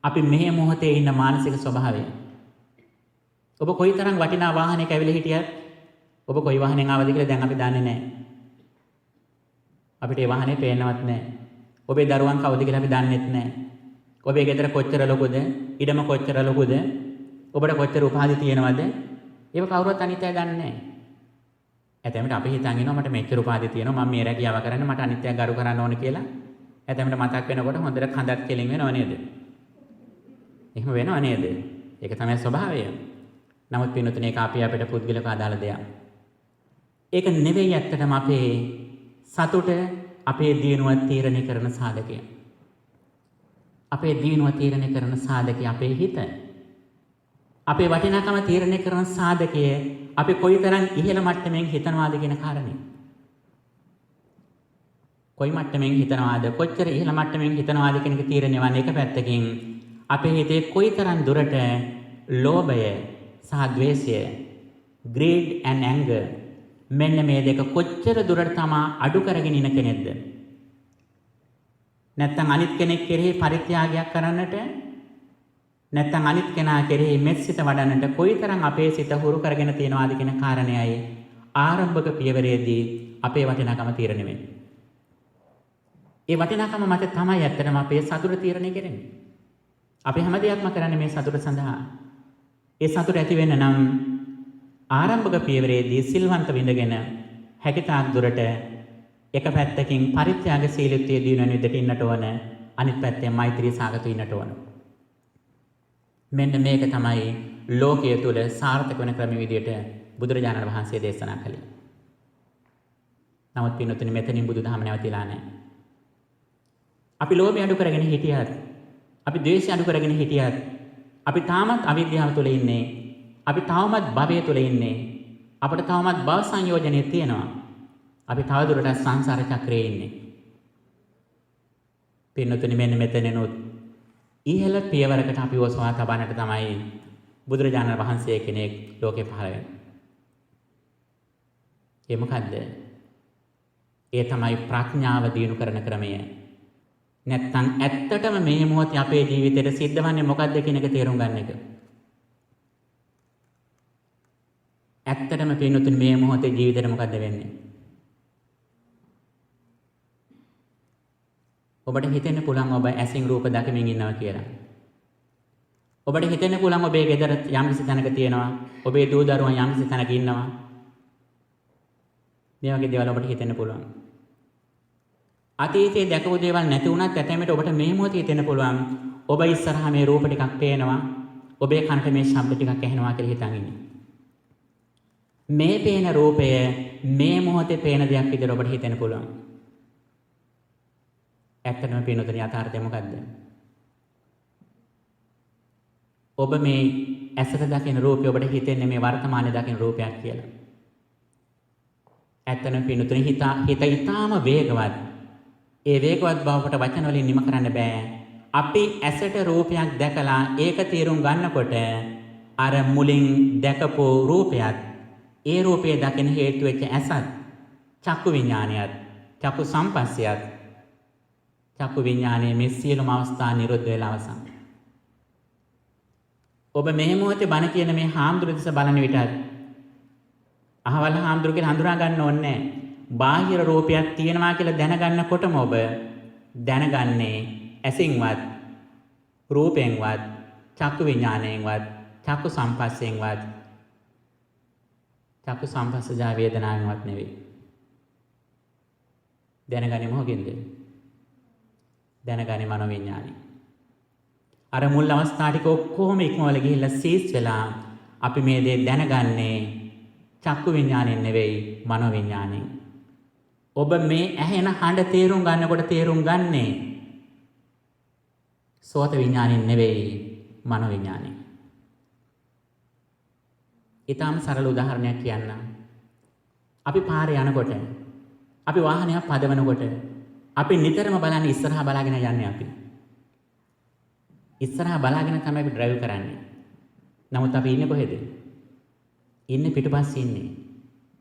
අපි මේ මොහොතේ ඉන්න මානසික ස්වභාවය. ඔබ කොයිතරම් වටිනා වාහනයක ඇවිල්ලා හිටියත් ඔබ කොයි වාහනෙන් ආවද කියලා දැන් අපි දන්නේ නැහැ. අපිට ඒ වාහනේ පේන්නවත් නැහැ. ඔබේ දරුවන් කවුද කියලා අපි දන්නෙත් නැහැ. ඔබේ ගෙදර කොච්චර ලොකුද? ඉඩම කොච්චර ලොකුද? ඔබට කොච්චර උපාධි තියෙනවද? ඒව කවුරුවත් අනිත්‍යය දන්නේ නැහැ. ඇතැම්මට අපි හිතන් ඉනවා මට මෙච්චර උපාධි තියෙනවා මම මේ රැකියාව කරන්න මට අනිත්‍යය ගරු කරන්න ඕන කියලා. ඇතැම්මට මතක් වෙනකොට හොඳට කඳක් කෙලින් වෙනව නේද? එහෙම වෙනව නේද? ඒක තමයි ස්වභාවය. නමුත් පින්වතුනි ඒක අපිට පුද්ගලිකව අදාළ දෙයක්. ඒක නෙවෙයි ඇත්තටම අපේ සතුට අපේ දියුණුව තීරණය කරන සාධකය. අපේ දියුණුව තීරණය කරන සාධකය අපේ හිත. අපේ වටිනාකම තීරණය කරන සාධකය අපි කොයිතරම් ඉහළ මට්ටමින් හිතනවාද කියන කාරණේ. කොයි මට්ටමින් හිතනවාද කොච්චර ඉහළ මට්ටමින් හිතනවාද කියන එක තීරණය වන්නේ එක පැත්තකින් අපේ හිතේ කොයිතරම් දුරට ලෝභය සහ ද්වේෂය greed and anger මෙන්න මේ දෙක කොච්චර දුරට තමා අඩු කරගෙන ඉන කෙනෙක්ද? නැත්නම් අනිත් කෙනෙක් කෙරෙහි පරිත්‍යාගයක් කරන්නට නැත්නම් අනිත් කෙනා කෙරෙහි මෙත්සිත වඩන්නට කොයිතරම් අපේ සිත හුරු කරගෙන තියනවාද කියන කාරණයයි ආරම්භක පියවරේදී අපේ වටිනාකම තීරණය වෙන්නේ. ඒ වටිනාකම මත තමයි ඇත්තටම අපේ සතුට තීරණය කරන්නේ. අපි හැම දෙයක්ම කරන්නේ මේ සතුට සඳහා. ඒ සතුට ඇති වෙන්න නම් ආරම්භක පියවරේදී සිල්වන්ත විඳගෙන හැකිතාක් දුරට එක පැත්තකින් පරිත්‍යාගශීලීත්වයේ දිනන විදිහට ඉන්නට ඕන, අනිත් පැත්තෙන් මෛත්‍රී සාගත ඉන්නට ඕන. මෙන්න මේක තමයි ලෝකයේ තුල සාර්ථක වෙන ක්‍රම විදිහට බුදුරජාණන් වහන්සේ දේශනා කළේ. නමුත් පින්වතුනි මෙතනින් බුදුදහම නැවතිලා නැහැ. අපි ලෝභය අඩු කරගෙන හිටියත්, අපි ද්වේෂය අඩු කරගෙන හිටියත්, අපි තාමත් අවිද්‍යාව තුල ඉන්නේ. අපි තවමත් භවය තුල ඉන්නේ. අපිට තවමත් භව සංයෝජනයේ තියෙනවා. අපි තවදුරටත් සංසාර චක්‍රයේ ඉන්නේ. පින්වතුනි මෙන්න මෙතනනොත් ඉහළ පියවරකට අපි ඔසවා තබන්නට තමයි බුදුරජාණන් වහන්සේ කෙනෙක් ලෝකේ පහළ වෙන්නේ. ඒ මොකද්ද? ඒ තමයි ප්‍රඥාව දියුණු කරන ක්‍රමය. නැත්තම් ඇත්තටම මේ මොහොතේ අපේ ජීවිතේට සිද්ධ වෙන්නේ මොකද්ද කියන එක තේරුම් ගන්න එක. ඇත්තටම පින්වතුනි මේ මොහොතේ ජීවිතේට මොකද්ද වෙන්නේ? ඔබට හිතෙන්න පුළුවන් ඔබ ඇසින් රූප දකිමින් ඉන්නවා කියලා. ඔබට හිතෙන්න පුළුවන් ඔබේ ගෙදර යම්කිසි තැනක තියෙනවා. ඔබේ දූ දරුවන් යම්කිසි තැනක ඉන්නවා. මේ වගේ දේවල් ඔබට හිතෙන්න පුළුවන්. අතීතයේ දැකපු දේවල් නැති වුණත් ඇතැමට ඔබට මේ මොහොතේ හිතෙන්න පුළුවන් ඔබ ඉස්සරහා මේ රූප ටිකක් පේනවා. ඔබේ කනට මේ ශබ්ද ටිකක් ඇහෙනවා කියලා හිතන් ඉන්නේ. මේ පේන රූපය මේ මොහොතේ පේන දෙයක් විදිහට ඔබට හිතෙන්න පුළුවන්. ඇත්තටම පින්වතුනි යථාර්ථය මොකද්ද? ඔබ මේ ඇසට දකින රූපය ඔබට හිතෙන්නේ මේ වර්තමානයේ දකින රූපයක් කියලා. ඇත්තටම පින්වතුනි හිත ඊටාම වේගවත්. ඒ වේගවත් බවට වචන වලින් නිම කරන්න බෑ. අපි ඇසට රූපයක් දැකලා ඒක තේරුම් ගන්නකොට අර මුලින් දැකපු රූපයත් ඒ රූපය දකින හේතු වෙච්ච ඇසත් චක්කු විඥානයත් චක්කු සම්පස්සයත් චක්කු විඥානයේ මේ සියලුම අවස්ථා නිරුද්ධ වෙලා අවසන්. ඔබ මේ මොහොතේ බණ කියන මේ හාමුදුරු දිස බලන විටත් අහවල් හාමුදුරු කියලා හඳුනා ගන්න ඕනේ නැහැ. බාහිර රූපයක් තියෙනවා කියලා දැනගන්නකොටම ඔබ දැනගන්නේ ඇසින්වත් රූපෙන්වත් චක්කු විඥාණයෙන්වත් චක්කු සම්පස්සෙන්වත් චක්කු සම්පස්සජා වේදනාවෙන්වත් නෙවෙයි. දැනගන්නේ මොකකින්ද? දැනගන්නේ මනෝ විඥාණයෙන්. අර මුල් අවස්ථා ටික ඔක්කොම ඉක්මවල ගිහිල්ලා සීස් වෙලා අපි මේ දේ දැනගන්නේ චක්කු විඥාණයෙන් නෙවෙයි මනෝ විඥාණයෙන්. ඔබ මේ ඇහෙන හඬ තේරුම් ගන්නකොට තේරුම් ගන්නේ සෝත විඥාණයෙන් නෙවෙයි මනෝ විඥාණයෙන්. ඊටාම සරල උදාහරණයක් කියන්නම්. අපි පාරේ යනකොට අපි වාහනයක් පදවනකොට අපි නිතරම බලන්නේ ඉස්සරහා බලාගෙන යන්නේ අපි. ඉස්සරහා බලාගෙන තමයි අපි ඩ්‍රයිව් කරන්නේ. නමුත් අපි ඉන්නේ කොහෙද? ඉන්නේ පිටුපස්සේ ඉන්නේ.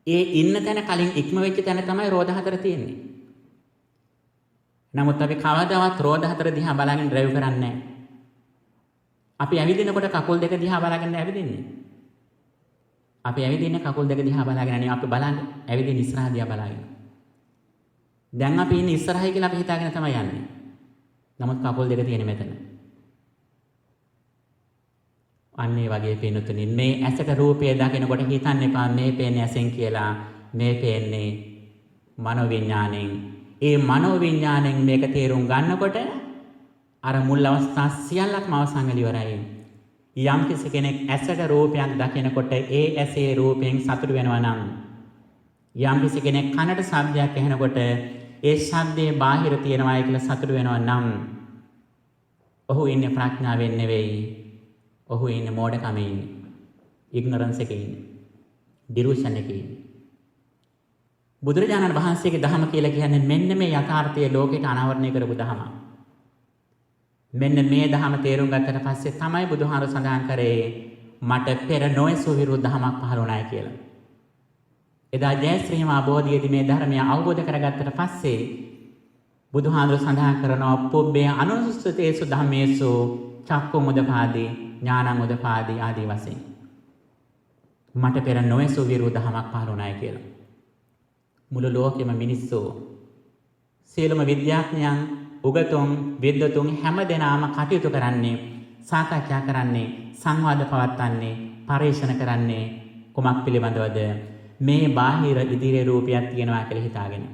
ඒ ඉන්න තැන කලින් ඉක්ම වෙච්ච තැන තමයි රෝද හතර තියෙන්නේ. නමුත් අපි කවදාවත් රෝද හතර දිහා බලාගෙන ඩ්‍රයිව් කරන්නේ නැහැ. අපි ඇවිදිනකොට කකුල් දෙක දිහා බලාගෙන ඇවිදින්නේ. අපි ඇවිදින්නේ කකුල් දෙක දිහා බලාගෙන නෙවෙයි අපි බලන්නේ ඇවිදින ඉස්සරහා දිහා බලාගෙන. දැන් අපි ඉන්නේ ඉස්සරහයි කියලා අපි හිතාගෙන තමයි යන්නේ. නමුත් කකුල් දෙක තියෙන මෙතන. අන්න ඒ වගේ පින්නතුනි මේ ඇසට රූපය දකිනකොට හිතන්න එපා මේ පේන්නේ ඇසෙන් කියලා. මේ පේන්නේ මනෝවිඤ්ඤාණයෙන්. ඒ මනෝවිඤ්ඤාණයෙන් මේක තේරුම් ගන්නකොට අර මුල් අවස්ථා සියල්ලක්ම අවසන් වෙලා ඉවරයි. යම් කෙනෙක් ඇසට රූපයක් දකිනකොට ඒ ඇසේ රූපයෙන් සතුටු වෙනවා නම් යම් කෙනෙක් කනට ශබ්දයක් ඇහෙනකොට ඒ ශබ්දයේ බාහිර තියෙනවායි කියලා සතුටු වෙනවා නම් ඔහු ඉන්නේ ප්‍රඥාවෙන් නෙවෙයි. ඔහු ඉන්නේ මෝඩකමේ ඉන්නේ. ඉග්නොරන්ස් එකේ ඉන්නේ. ඩිලූෂන් එකේ ඉන්නේ. බුදුරජාණන් වහන්සේගේ ධහම කියලා කියන්නේ මෙන්න මේ යථාර්ථය ලෝකෙට අනාවරණය කරපු ධහම. මෙන්න මේ ධහම තේරුම් ගත්තට පස්සේ තමයි බුදුහාර සඳහන් කරේ මට පෙර නොයසු විරුද්ධ ධමයක් පහළ වුණායි කියලා. එදා ජයශ්‍රී මහා බෝධියේදී මේ ධර්මය අවබෝධ කරගත්තට පස්සේ බුදුහාඳුර සඳහන් කරනවා පුබ්බේ අනුස්සතේසු ධම්මේසු චක්කු මුදපාදී ඥාන මුදපාදී ආදී වශයෙන් මට පෙර නොයසු විරුද්ධ ධමයක් පහළ වුණායි කියලා. මුළු ලෝකෙම මිනිස්සු සියලුම විද්‍යාඥයන් උගතුන් විද්වතුන් හැම දෙනාම කටයුතු කරන්නේ සාකච්ඡා කරන්නේ සංවාද පවත්වන්නේ පරිශන කරන්නේ කුමක් පිළිබඳවද මේ බාහිර ඉදිරියේ රූපයක් තියෙනවා කියලා හිතාගෙන.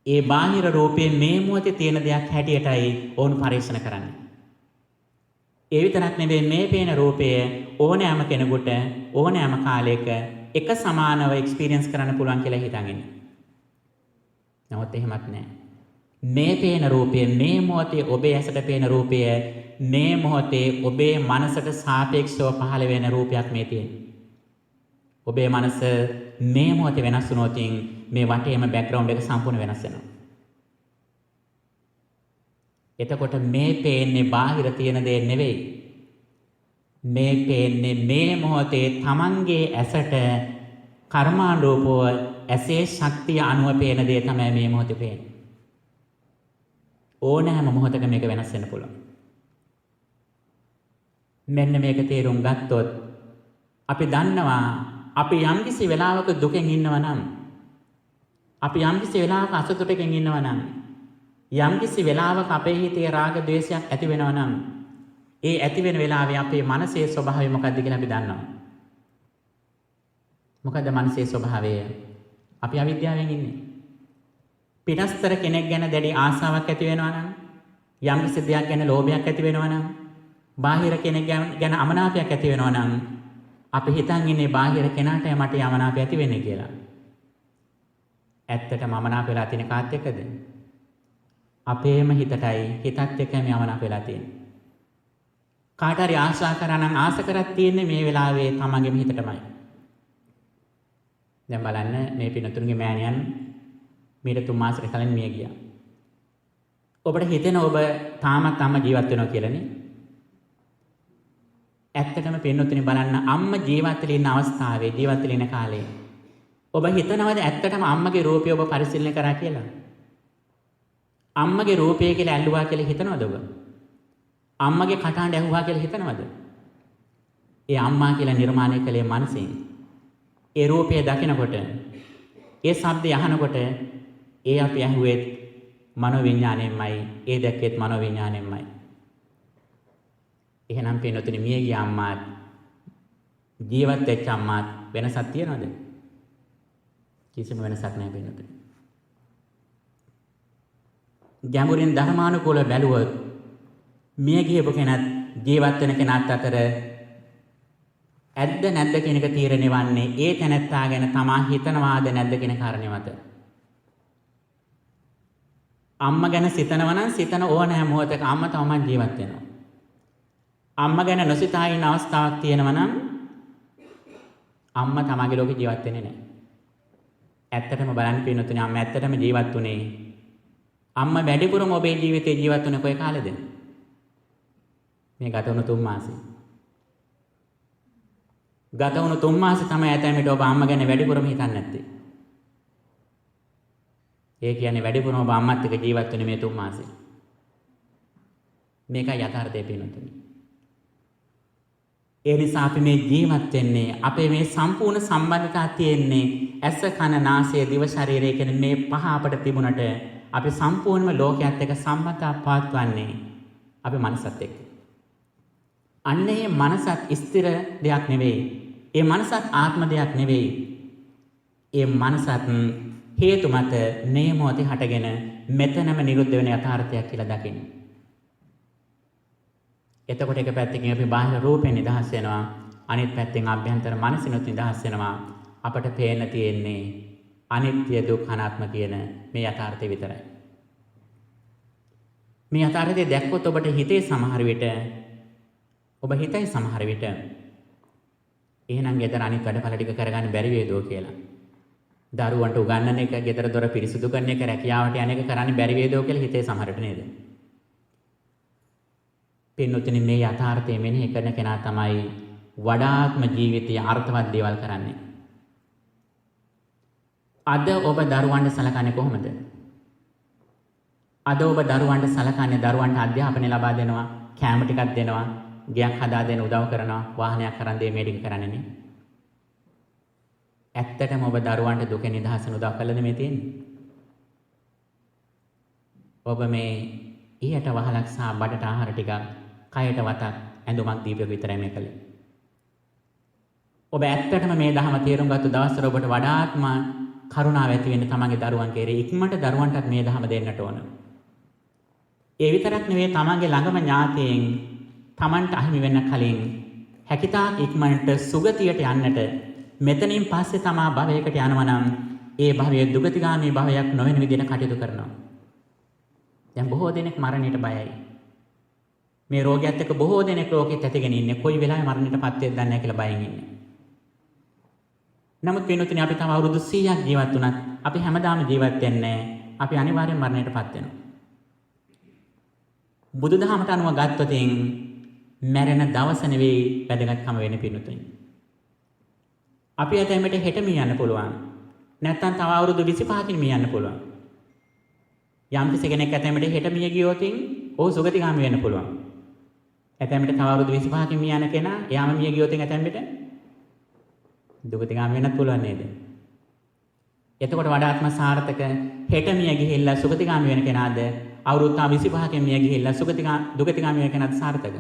ඒ බාහිර රූපේ මේ මොහොතේ තියෙන දෙයක් හැටියටයි ඕන් පරිශන කරන්නේ. ඒ විතරක් නෙවෙයි මේ පේන රූපය ඕනෑම කෙනෙකුට ඕනෑම කාලයක එක සමානව එක්ස්පීරියන්ස් කරන්න පුළුවන් කියලා හිතාගෙන. නමුත් එහෙමත් නැහැ. මේ පේන රූපය මේ මොහොතේ ඔබේ ඇසට පේන රූපය මේ මොහොතේ ඔබේ මනසට සාපේක්ෂව පහළ වෙන රූපයක් මේ තියෙන්නේ. ඔබේ මනස මේ මොහොතේ වෙනස් වුණොත් මේ වටේම බෑග්ග්‍රවුන්ඩ් එක සම්පූර්ණ වෙනස් වෙනවා. එතකොට මේ පේන්නේ බාහිර තියෙන දේ නෙවෙයි. මේ පේන්නේ මේ මොහොතේ Tamanගේ ඇසට කර්මානුරූපව ඇසේ ශක්තිය අනුව පේන දේ තමයි මේ මොහොතේ පේන්නේ. ඕනෑම මොහොතක මේක වෙනස් වෙන්න පුළුවන්. මෙන්න මේක තේරුම් ගත්තොත් අපි දන්නවා අපි යම්කිසි වෙලාවක දුකෙන් ඉන්නවා නම් අපි යම්කිසි වෙලාවක අසතුටකින් ඉන්නවා නම් යම්කිසි වෙලාවක අපේ හිතේ රාග ද්වේෂයක් ඇති වෙනවා නම් ඒ ඇති වෙන වෙලාවේ අපේ මනසේ ස්වභාවය මොකක්ද කියලා අපි දන්නවා. මොකද මනසේ ස්වභාවය? අපි අවිද්‍යාවෙන් ඉන්නේ. පිටස්තර කෙනෙක් ගැන දැඩි ආසාවක් ඇති වෙනවා නම් යම්කිසි දෙයක් ගැන ලෝභයක් ඇති වෙනවා නම් බාහිර කෙනෙක් ගැන අමනාපයක් ඇති වෙනවා නම් අපි හිතන් ඉන්නේ බාහිර කෙනාට මට යමනාපය ඇති වෙන්නේ කියලා. ඇත්තටම අමනාප වෙලා තියෙන කාත් එක්කද? අපේම හිතටයි හිතත් එක්කම යමනාප වෙලා තියෙන්නේ. කාට හරි ආශා කරා නම් ආස කරක් තියෙන්නේ මේ වෙලාවේ තමන්ගේම හිතටමයි. දැන් බලන්න මේ පිනතුන්ගේ මෑණියන් මීට 3 මාසෙකට කලින් මිය ගියා. ඔබට හිතෙන ඔබ තාමත් අම්මා ජීවත් වෙනවා කියලානේ. ඇත්තටම පින්නතුනි බලන්න අම්මා ජීවත් වෙලා ඉන්න අවස්ථාවේ ජීවත් වෙලා ඉන්න කාලේ ඔබ හිතනවද ඇත්තටම අම්මගේ රූපය ඔබ පරිශීලනය කරා කියලා? අම්මගේ රූපය කියලා ඇල්ලුවා කියලා හිතනවද ඔබ? අම්මගේ කටහඬ ඇහුවා කියලා හිතනවද? ඒ අම්මා කියලා නිර්මාණය කළේ මනසින්. ඒ රූපය දකිනකොට ඒ ශබ්දය අහනකොට ඒ අපි ඇහුවෙත් මනෝවිඤ්ඤාණයෙන්මයි ඒ දැක්කෙත් මනෝවිඤ්ඤාණයෙන්මයි. එහෙනම් පින්නතුනි මිය ගිය අම්මාත් ජීවත් වෙච්ච අම්මාත් වෙනසක් තියනවද? කිසිම වෙනසක් නැහැ පින්නතුනි. ගැඹුරින් ධර්මානුකූල බැලුවොත් මිය ගියපු කෙනත් ජීවත් වෙන කෙනාත් අතර ඇද්ද නැද්ද කියන එක තීරණය වන්නේ ඒ තැනැත්තා ගැන තමා හිතනවාද නැද්ද කියන කාරණේ මත. අම්මා ගැන සිතනවා නම් සිතන ඕනෑම මොහොතක අම්මා තමයි ජීවත් වෙනවා. අම්මා ගැන නොසිතා ඉන්න අවස්ථාවක් තියෙනවා නම් අම්මා තමගේ ලෝකේ ජීවත් වෙන්නේ නැහැ. ඇත්තටම බලන්න පින්නතුනේ අම්මා ඇත්තටම ජීවත් වුණේ අම්මා වැඩිපුරම ඔබේ ජීවිතේ ජීවත් වුණේ කොයි කාලෙද? මේ ගත වුණු 3 මාසෙ. ගත වුණු 3 මාසෙ තමයි ඇතැම්මිට ඔබ අම්මා ගැන වැඩිපුරම හිතන්නේ නැත්තේ. ඒ කියන්නේ වැඩිපුරම ඔබ අම්මත් එක්ක ජීවත් වෙන්නේ මේ 3 මාසෙ. මේකයි යථාර්ථය පින්නතුනි. ඒ නිසා අපි මේ ජීවත් වෙන්නේ අපේ මේ සම්පූර්ණ සම්බන්ධතාව තියෙන්නේ ඇස කන නාසය දිව ශරීරය කියන මේ පහ අපිට තිබුණට අපි සම්පූර්ණම ලෝකයේත් එක්ක සම්බන්ධතාව පවත්වන්නේ අපි මනසත් එක්ක. අන්න ඒ මනසත් ස්ථිර දෙයක් නෙවෙයි. ඒ මනසත් ආත්ම දෙයක් නෙවෙයි. ඒ මනසත් හේතු මත මේ මොහොතේ හටගෙන මෙතනම නිරුද්ධ වෙන යථාර්ථයක් කියලා දකින්න. එතකොට එක පැත්තකින් අපි බාහිර රූපෙන් නිදහස් වෙනවා, අනිත් පැත්තෙන් අභ්‍යන්තර මනසිනුත් නිදහස් වෙනවා. අපට පේන්න තියෙන්නේ අනිත්‍ය දුක්ඛ අනාත්ම කියන මේ යථාර්ථය විතරයි. මේ යථාර්ථය දැක්කොත් ඔබට හිතේ සමහර විට ඔබ හිතයි සමහර විට එහෙනම් ගෙදර අනිත් වැඩපළ ටික කරගන්න බැරි වේදෝ කියලා. දරුවන්ට උගන්වන එක, ගෙදර දොර පිරිසිදු කරන එක, රැකියාවට යන එක කරන්න බැරි වේදෝ කියලා හිතේ සමහරට නේද? පින්නොතිනි මේ යථාර්ථය මෙනෙහි කරන කෙනා තමයි වඩාත්ම ජීවිතයේ අර්ථවත් දේවල් කරන්නේ. අද ඔබ දරුවන්ට සලකන්නේ කොහොමද? අද ඔබ දරුවන්ට සලකන්නේ දරුවන්ට අධ්‍යාපනය ලබා දෙනවා, කෑම ටිකක් දෙනවා, ගයක් හදා දෙන්න උදව් කරනවා, වාහනයක් කරන් දෙන්න මේ ටික කරන්නේ නේ. ඇත්තටම ඔබ දරුවන්ට දුක නිදහසන උදව් කළද මේ තියෙන්නේ? ඔබ මේ ඊයට වහලක් සහ බඩට ආහාර ටිකක්, කයට වතක්, ඇඳුමක් දීපෙක විතරයි මේ කළේ. ඔබ ඇත්තටම මේ ධර්ම තේරුම් ගත්ත දවස්වල ඔබට වඩාත්ම කරුණාව ඇති වෙන්නේ තමන්ගේ දරුවන් කෙරේ. ඉක්මනට දරුවන්ටත් මේ ධර්ම දෙන්නට ඕන. ඒ විතරක් නෙවෙයි, තමන්ගේ ළඟම ඥාතීන් තමන්ට අහිමි වෙන්න කලින් හැකිතාක් ඉක්මනට සුගතියට යන්නට, මෙතනින් පස්සේ තමා භවයකට යනවා නම් ඒ භවය දුගතිගාමී භවයක් නොවන විදිහට කටයුතු කරනවා. දැන් බොහෝ දෙනෙක් මරණයට බයයි. මේ රෝගයත් එක්ක බොහෝ දෙනෙක් ලෝකෙත් ඇතිගෙන ඉන්නේ. කොයි වෙලාවෙ මරණයටපත් වෙයිද දන්නේ නැහැ කියලා බයෙන් ඉන්නේ. නමුත් වෙනුතුනේ අපි තව අවුරුදු 100ක් ජීවත් වුණත් අපි හැමදාම ජීවත් වෙන්නේ අපි අනිවාර්යෙන් මරණයටපත් වෙනවා. බුදුදහමට අනුව ගත්තොත් මැරෙන දවස නෙවෙයි වැදගත්කම වෙන්නේ පිණුතුනි. අපි ඇතැම්මට හෙට මිය යන්න පුළුවන්. නැත්තම් තව අවුරුදු 25කින් මිය යන්න පුළුවන්. යම් කෙනෙක් ඇතැම්මට හෙට මිය ගියොත් ඔහු සුගතිගාමී වෙන්න පුළුවන්. ඇතැම්මට තව අවුරුදු 25කින් මිය යන කෙනා යාම මිය ගියොත් ඇතැම්මට දුගතිගාමී වෙන්නත් පුළුවන් නේද? එතකොට වඩාත්ම සාර්ථක හෙට මිය ගිහිල්ලා සුගතිගාමී වෙන කෙනාද අවුරුදු 25කින් මිය ගිහිල්ලා දුගතිගාමී වෙන කෙනාද සාර්ථක?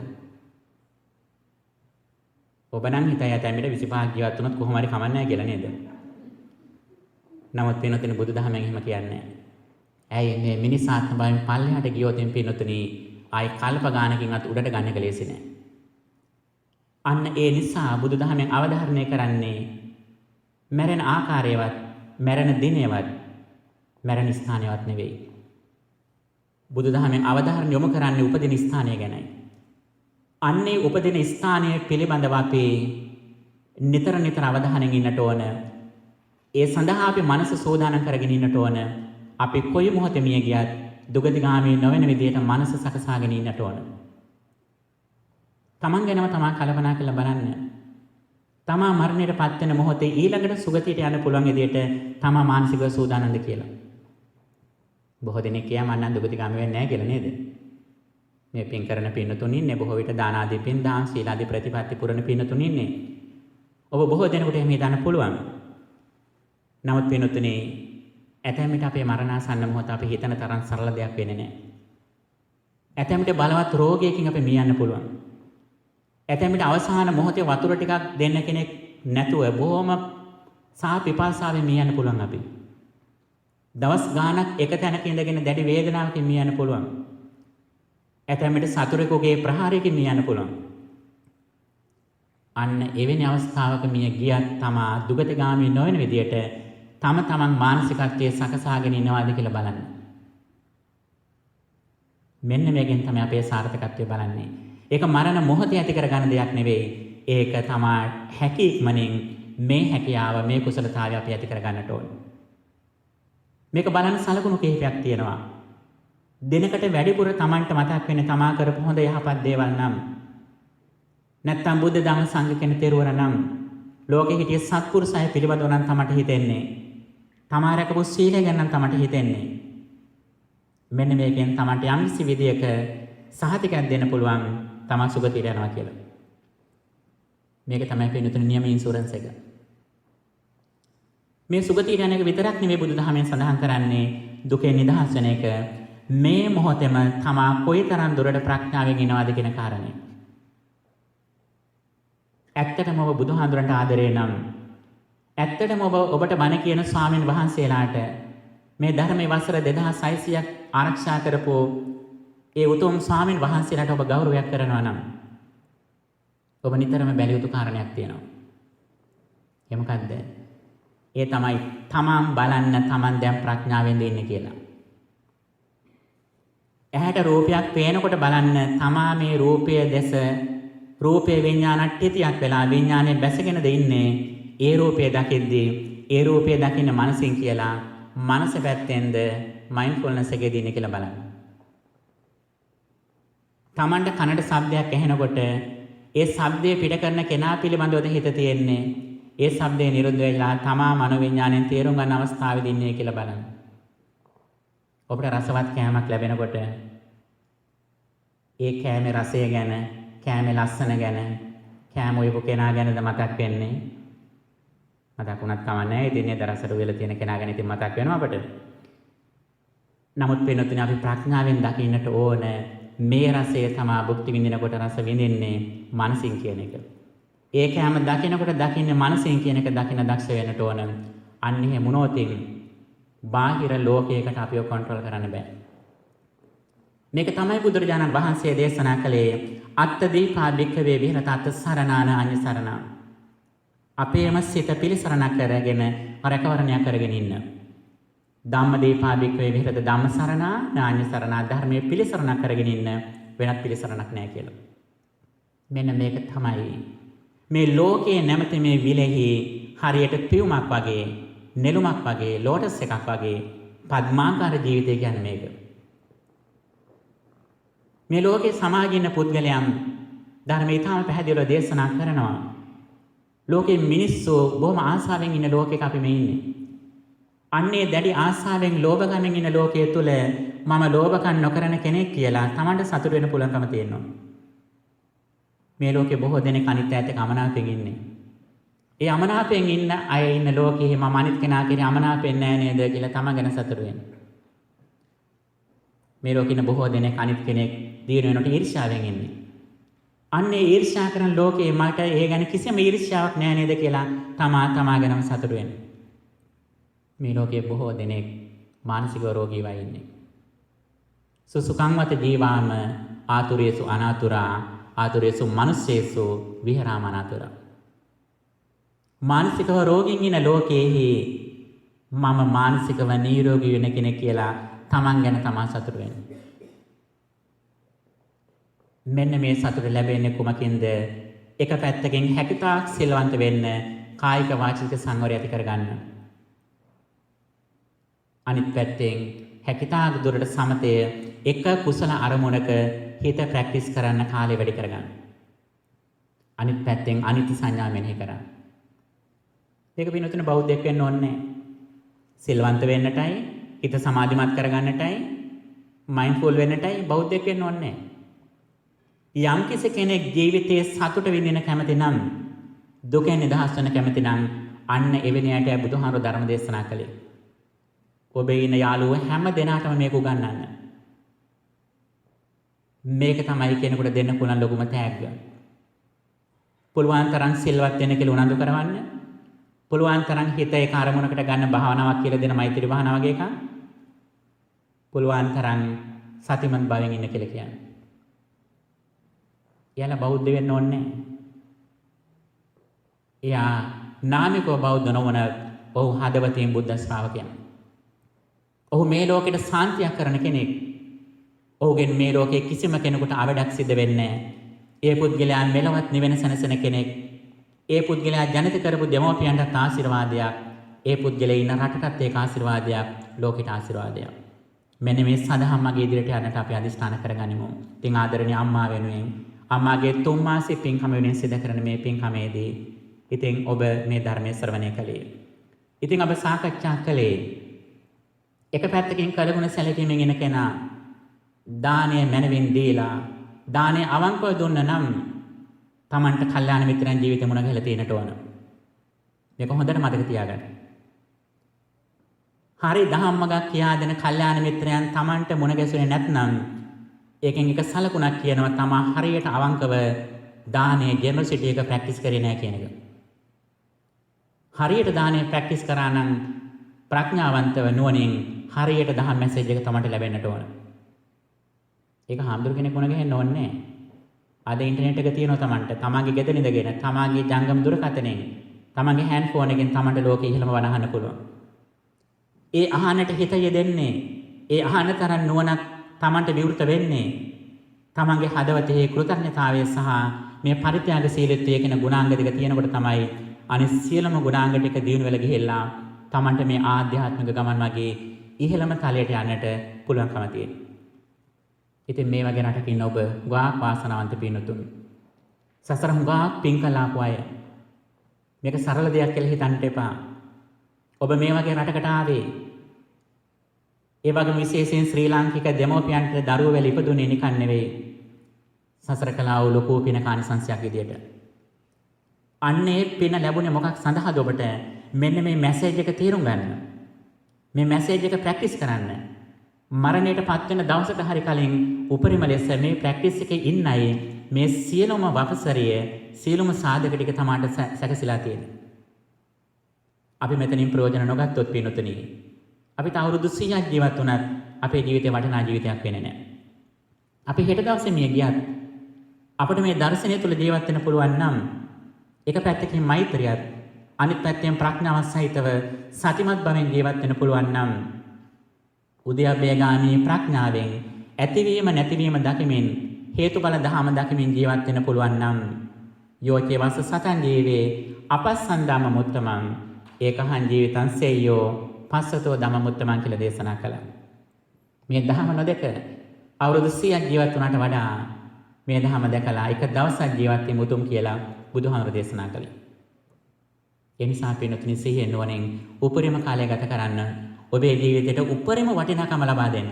ඔබ නම් හිතයි ඇතැම්මට 25ක් ජීවත් වුණොත් කොහොම හරි කමන්නේ නැහැ කියලා නේද? නමුත් වෙනතින බුදුදහමෙන් එහෙම කියන්නේ නැහැ. ඇයි මේ මිනිස් ආත්ම භාවයෙන් පල්ලෙහාට ගියොත් පින්නතුනි ආයි කල්ප ගානකින්වත් උඩට ගන්න එක ලේසි නෑ. අන්න ඒ නිසා බුදුදහමෙන් අවධාරණය කරන්නේ මැරෙන ආකාරයවත්, මැරෙන දිනයවත්, මැරෙන ස්ථානයවත් නෙවෙයි. බුදුදහමෙන් අවධාරණ යොමු කරන්නේ උපදින ස්ථානය ගැනයි. අන්නේ උපදින ස්ථානය පිළිබඳව අපි නිතර නිතර අවධානයෙන් ඉන්නට ඕන. ඒ සඳහා අපි මනස සෝදානම් කරගෙන ඉන්නට ඕන. අපි කොයි මොහොතේ මිය ගියත් දුගතිගාමී නොවන විදිහට මනස සකසාගෙන ඉන්නට ඕන. තමන් ගැනම තමා කල්පනා කරලා බලන්න. තමා මරණයටපත් වෙන මොහොතේ ඊළඟට සුගතියට යන්න පුළුවන් විදිහට තමා මානසිකව සූදානම්ද කියලා. බොහෝ දෙනෙක් කියනවා මම නම් දුගතිගාමී වෙන්නේ නැහැ කියලා නේද? මේ පින් කරන පින්නතුන් ඉන්නේ බොහෝ විට දාන ආදී පින් දාන සීල ආදී ප්‍රතිපත්ති පුරන පින්නතුන් ඉන්නේ. ඔබ බොහෝ දෙනෙකුට එහෙම හිතන්න පුළුවන්. නමුත් පින්නතුනේ ඇතැම්මිට අපේ මරණාසන්න මොහොත අපි හිතන තරම් සරල දෙයක් වෙන්නේ නැහැ. ඇතැම්මිට බලවත් රෝගයකින් අපි මිය යන්න පුළුවන්. ඇතැම්මිට අවසාන මොහොතේ වතුර ටිකක් දෙන්න කෙනෙක් නැතුව බොහොම සාපිපාසාවෙන් මිය යන්න පුළුවන් අපි. දවස් ගාණක් එක තැනක ඉඳගෙන දැඩි වේදනාවකින් මිය යන්න පුළුවන්. ඇතැම්මිට සතුරෙකුගේ ප්‍රහාරයකින් මිය යන්න පුළුවන්. අන්න එවැනි අවස්ථාවක මිය ගියත් තමා දුගතිගාමී නොවන විදියට තම තමන් මානසිකත්වයේ සකසාගෙන ඉනවාද කියලා බලන්න. මෙන්න මේකෙන් තමයි අපේ සාර්ථකත්වය බලන්නේ. ඒක මරණ මොහොතේ ඇති කරගන්න දෙයක් නෙවෙයි. ඒක තමයි හැකි ඉක්මනින් මේ හැකියාව, මේ කුසලතාවය අපි ඇති කරගන්නට ඕනේ. මේක බලන්න සලකුණු කිහිපයක් තියෙනවා. දිනකට වැඩිපුර තමන්ට මතක් වෙන්නේ තමා කරපු හොඳ යහපත් දේවල් නම්, නැත්තම් බුද්ධ ධම්ම සංඝ කෙනෙක් තෙරුවර නම්, ලෝකෙ හිටිය සත්පුරුෂය පිළිබඳව නම් තමට හිතෙන්නේ, තමා රැකපු සීලය ගැන නම් තමට හිතෙන්නේ. මෙන්න මේකෙන් තමන්ට යම්කිසි විදියක සහතිකයක් දෙන්න පුළුවන් තමා සුගතියට යනවා කියලා. මේක තමයි පින්නතුනේ නියම ඉන්ෂුරන්ස් එක. මේ සුගතියට යන එක විතරක් නෙවෙයි බුදුදහමෙන් සඳහන් කරන්නේ දුකෙන් නිදහස් වෙන එක. මේ මොහොතේම තමා කොයිතරම් දුරට ප්‍රඥාවෙන් ඉනවද කියන කාරණය. ඇත්තටම ඔබ බුදුහාඳුරන්ට ආදරේ නම් ඇත්තටම ඔබට බණ කියන ස්වාමීන් වහන්සේලාට මේ ධර්මයේ වසර 2600ක් ආරක්ෂා කරපු ඒ උතුම් ස්වාමීන් වහන්සේලාට ඔබ ගෞරවයක් කරනවා නම් ඔබ නිතරම බැලිය යුතු කාරණයක් තියෙනවා. ඒ මොකද්ද? ඒ තමයි තමන් බලන්න තමන් දැන් ප්‍රඥාවෙන්ද ඉන්නේ කියලා. ඇහැට රූපයක් පේනකොට බලන්න තමා මේ රූපය දැස රූපේ විඥානට්ඨිතියක් වෙලා විඥානේ බැසගෙනද ඉන්නේ. ඒ රූපය දකිද්දී ඒ රූපය දකින්න මනසින් කියලා මනස පැත්තෙන්ද මයින්ඩ්ෆුල්නස් එකේ දින්නේ කියලා බලන්න. තමන්ට කනට ශබ්දයක් ඇහෙනකොට ඒ ශබ්දය පිට කරන කෙනා පිළිබඳවද හිත තියෙන්නේ. ඒ ශබ්දේ නිරුද්ධ වෙලා තමා මනෝවිඥාණයෙන් තේරුම් ගන්න අවස්ථාවේදී ඉන්නේ කියලා බලන්න. ඔබට රසවත් කෑමක් ලැබෙනකොට ඒ කෑමේ රසය ගැන, කෑමේ ලස්සන ගැන, කෑම උයපු කෙනා ගැනද මතක් වෙන්නේ? මතක් වුණත් කමන්නේ. ඉතින් ඒ දරසට වෙලා තියෙන කෙනා ගැන ඉතින් මතක් වෙනවා අපට. නමුත් වෙනතුනේ අපි ප්‍රඥාවෙන් දකින්නට ඕන මේ රසය තමා භුක්ති විඳිනකොට රස විඳින්නේ මනසින් කියන එක. ඒ කෑම දකිනකොට දකින්නේ මනසින් කියන එක දකින දක්ෂ වෙන්නට ඕන. අන්න එහෙම වුණොතින් බාහිර ලෝකයකට අපිව කන්ට්‍රෝල් කරන්න බෑ. මේක තමයි බුදුරජාණන් වහන්සේ දේශනා කළේ අත්ත දීපා භික්ඛවේ විහෙරත අත්ත සරණාන අඤ්ඤ සරණා. අපේම සිත පිළිසරණක් කරගෙන රැකවරණයක් කරගෙන ඉන්න. ධම්ම දීපා භික්ඛවේ විහෙරත ධම්ම සරණා නාඤ්ඤ සරණා ධර්මයේ පිළිසරණක් කරගෙන ඉන්න වෙනත් පිළිසරණක් නැහැ කියලා. මෙන්න මේක තමයි මේ ලෝකයේ නැමැති මේ විලෙහි හරියට පියුමක් වගේ නෙළුමක් වගේ ලෝටස් එකක් වගේ පద్මාකාර ජීවිතය කියන්නේ මේක. මේ ලෝකේ සමාජයේ ඉන්න පුද්ගලයන් ධර්මයේ තාම පැහැදිලිව දේශනා කරනවා. ලෝකේ මිනිස්සු බොහොම ආසාවෙන් ඉන්න ලෝකයක අපි මේ ඉන්නේ. අන්නේ දැඩි ආසාවෙන් ලෝභකමින් ඉන්න ලෝකයේ තුල මම ලෝභකම් නොකරන කෙනෙක් කියලා Tamanට සතුට වෙන්න පුළුවන්කම තියෙනවා. මේ ලෝකේ බොහෝ දෙනෙක් අනිත් ඈත අමනාපයෙන් ඉන්නේ. ඒ අමනාපයෙන් ඉන්න අය ඉන්න ලෝකේ මම අනිත් කෙනා කෙරේ අමනාපෙන් නෑ නේද කියලා Taman ගැන සතුට වෙන්න. මේ ලෝකේ ඉන්න බොහෝ දෙනෙක් අනිත් කෙනෙක් දින වෙනකොට ඊර්ෂ්‍යාවෙන් ඉන්නේ. අන්නේ ඊර්ෂ්‍යා කරන ලෝකේ මට ඒ ගැන කිසිම ඊර්ෂ්‍යාවක් නෑ නේද කියලා තමා ගැනම සතුට වෙන්න. මේ ලෝකයේ බොහෝ දෙනෙක් මානසික රෝගීවයි ඉන්නේ. සුසුකංවත ජීවාම ආතුරේසු අනාතුරා ආතුරේසු මනුස්සේසු විහරාම අනාතුරා. මානසිකව රෝගීන් ඉන්න ලෝකයේහි මම මානසිකව නිරෝගී වෙන කෙනෙක් කියලා තමන් ගැන තමා සතුට වෙන්න. මෙන්න මේ සතුට ලැබෙන්නේ කුමකින්ද? එක පැත්තකින් හැකිතාක් සිල්වන්ත වෙන්න, කායික වාචික සංවරය ඇති කරගන්න. අනිත් පැත්තෙන් හැකිතාක් දුරට සමතය එක කුසල අරමුණක හිත ප්‍රැක්ටිස් කරන්න කාලය වැඩි කරගන්න. අනිත් පැත්තෙන් අනිත්‍ය සංඥා මෙනෙහි කරන්න. මේක පින්නතුන බෞද්ධයෙක් වෙන්න ඕනේ. සිල්වන්ත වෙන්නටයි, හිත සමාධිමත් කරගන්නටයි, මයින්ඩ්ෆුල් වෙන්නටයි බෞද්ධයෙක් වෙන්න ඕනේ. යම් කෙනෙක් ජීවිතයේ සතුට විඳින කැමති නම්, දුකෙන් නිදහස් වෙන කැමති නම් අන්න එවැනි අයට බුදුහාමුදුරුවෝ ධර්ම දේශනා කළේ. ඔබේ ඉන්න යාළුවෝ හැම දෙනාටම මේක උගන්වන්න. මේක තමයි කෙනෙකුට දෙන්න පුළුවන් ලොකුම තෑග්ග. පුළුවන් තරම් සිල්වත් වෙන්න කියලා උනන්දු කරවන්න. පුළුවන් තරම් හිත ඒක අරමුණකට ගන්න භාවනාවක් කියලා දෙන මෛත්‍රී භාවනාව වගේ එකක්. පුළුවන් තරම් සතිමත් භාවයෙන් ඉන්න කියලා කියන්නේ. එයාලා බෞද්ධ වෙන්න ඕනේ. එයා නාමිකව බෞද්ධ නොවන ඔහු හදවතින් බුද්ධ ශ්‍රාවකයෙක්. ඔහු මේ ලෝකෙට සාන්තියක් කරන කෙනෙක්. ඔහුගෙන් මේ ලෝකයේ කිසිම කෙනෙකුට අවඩක් සිද්ධ වෙන්නේ නැහැ. ඒ පුද්ගලයා මෙලවත් නිවෙන සැනසෙන කෙනෙක්. ඒ පුද්ගලයා ජනිත කරපු දෙමෝපියන්ට ආශිර්වාදයක්. ඒ පුද්ගලයා ඉන්න රටටත් ඒක ආශිර්වාදයක්, ලෝකෙට ආශිර්වාදයක්. මෙන්න මේ සඳහා මගේ ඉදිරියට යන්නට අපි අදිස්ථාන කරගනිමු. ඉතින් ආදරණීය අම්මා වෙනුවෙන් අම්මාගේ 3 මාසෙ පින්කම වෙනුවෙන් සිදු කරන මේ පින්කමේදී ඉතින් ඔබ මේ ධර්මයේ ශ්‍රවණය කළේ. ඉතින් අප සාකච්ඡා කළේ එක පැත්තකින් කලගුණ සැලකීමෙන් එන කෙනා දානය මනවින් දීලා දානය අවංකව දුන්න නම් Tamanට කල්යාණ මිත්‍රයන් ජීවිතේ මුණ ගැහිලා තියෙනට ඕන. මේක හොඳට මතක තියාගන්න. හරි දහම්මගක් කියා දෙන කල්යාණ මිත්‍රයන් Tamanට මුණ ගැසුනේ නැත්නම් ඒකෙන් එක සලකුණක් කියනවා තමා හරියට අවංකව දානේ ජෙනරොසිටි එක ප්‍රැක්ටිස් කරේ නැහැ කියන එක. හරියට දානේ ප්‍රැක්ටිස් කරා නම් ප්‍රඥාවන්තව නුවණින් හරියට දහම් මැසේජ් එක Tamanට ලැබෙන්නට ඕන. ඒක හාමුදුරු කෙනෙක් මුණ ගැහෙන්න ඕනේ නැහැ. අද ඉන්ටර්නෙට් එක තියෙනවා Tamanට. තමන්ගේ ගෙදර ඉඳගෙන තමන්ගේ ජංගම දුරකථනයෙන් තමන්ගේ හෑන්ඩ් ෆෝන් එකෙන් තමන්ට ලෝකෙ ඉහළම වනහන්න පුළුවන්. ඒ අහන්නට හිත යෙදෙන්නේ ඒ අහන තරම් නුවණක් තමන්ට විවෘත වෙන්නේ තමන්ගේ හදවතේ කෘතඥතාවය සහ මේ පරිත්‍යාගශීලීත්වය කියන ගුණාංග දෙක තියෙනකොට තමයි අනිත් සියලුම ගුණාංග ටික දියුණු වෙලා ගිහිල්ලා තමන්ට මේ ආධ්‍යාත්මික ගමන් මාගේ ඉහළම තලයට යන්නට පුළුවන්කම තියෙනවා. ඉතින් මේ වගේ රටක ඉන්න ඔබ ගාක් වාසනාවන්ත පින්තුන්. සසර හුඟක් පින් කළාපු අය. මේක සරල දෙයක් කියලා හිතන්න එපා. ඔබ මේ වගේ රටකට ආවේ. ඒ වගේම විශේෂයෙන් ශ්‍රී ලාංකික දෙමෝපියන්ට දරුවෝ වෙල ඉපදුනේ නිකන් නෙවෙයි. සසර කළා වූ ලොකු පින කානිසංසයක් විදියට. අන්නේ පින ලැබුණේ මොකක් සඳහාද ඔබට? මෙන්න මේ මැසේජ් එක තේරුම් ගන්න. මේ මැසේජ් එක ප්‍රැක්ටිස් කරන්න. මරණයට පත්වෙන දවසට හරි කලින් උපරිම ලෙස මේ ප්‍රැක්ටිස් එකේ ඉන්න අය මේ සියලුම වපසරිය සියලුම සාධක ටික තමයි සැකසීලා තියෙන්නේ. අපි මෙතනින් ප්‍රයෝජන නොගත්තොත් පින්තුනි අපිට අවුරුදු 100ක් ජීවත් වුණත් අපේ ජීවිතේ වටිනා ජීවිතයක් වෙන්නේ නැහැ. අපි හෙට දවසේ මිය ගියත් අපිට මේ දර්ශනය තුළ ජීවත් වෙන්න පුළුවන් නම් එක පැත්තකින් මෛත්‍රියත් අනිත් පැත්තෙන් ප්‍රඥාවත් සහිතව සතිමත් භවෙන් ජීවත් වෙන්න පුළුවන් නම් උද්‍යප්පයගාමී ප්‍රඥාවෙන් ඇතිවීම නැතිවීම දකිමින් හේතුඵල ධහම දකිමින් ජීවත් වෙන්න පුළුවන් නම් යෝචේ වස සතන් ජීවේ අපස්සන්දාම මුත්තමං ඒකහං ජීවිතං සෙය්‍යෝ පස්සතෝ ධම්ම මුත්තමං කියලා දේශනා කළා. මේ ධහම නොදක අවුරුදු 100ක් ජීවත් වුණාට වඩා මේ ධහම දැකලා එක දවසක් ජීවත් වෙන්න උතුම් කියලා බුදුහාමර දේශනා කළේ. ඒ නිසා පින්තුනි සිහියෙන් නුවණින් උපරිම කාලය ගත කරන්න ඔබේ ජීවිතයට උපරිම වටිනාකම ලබා දෙන්න.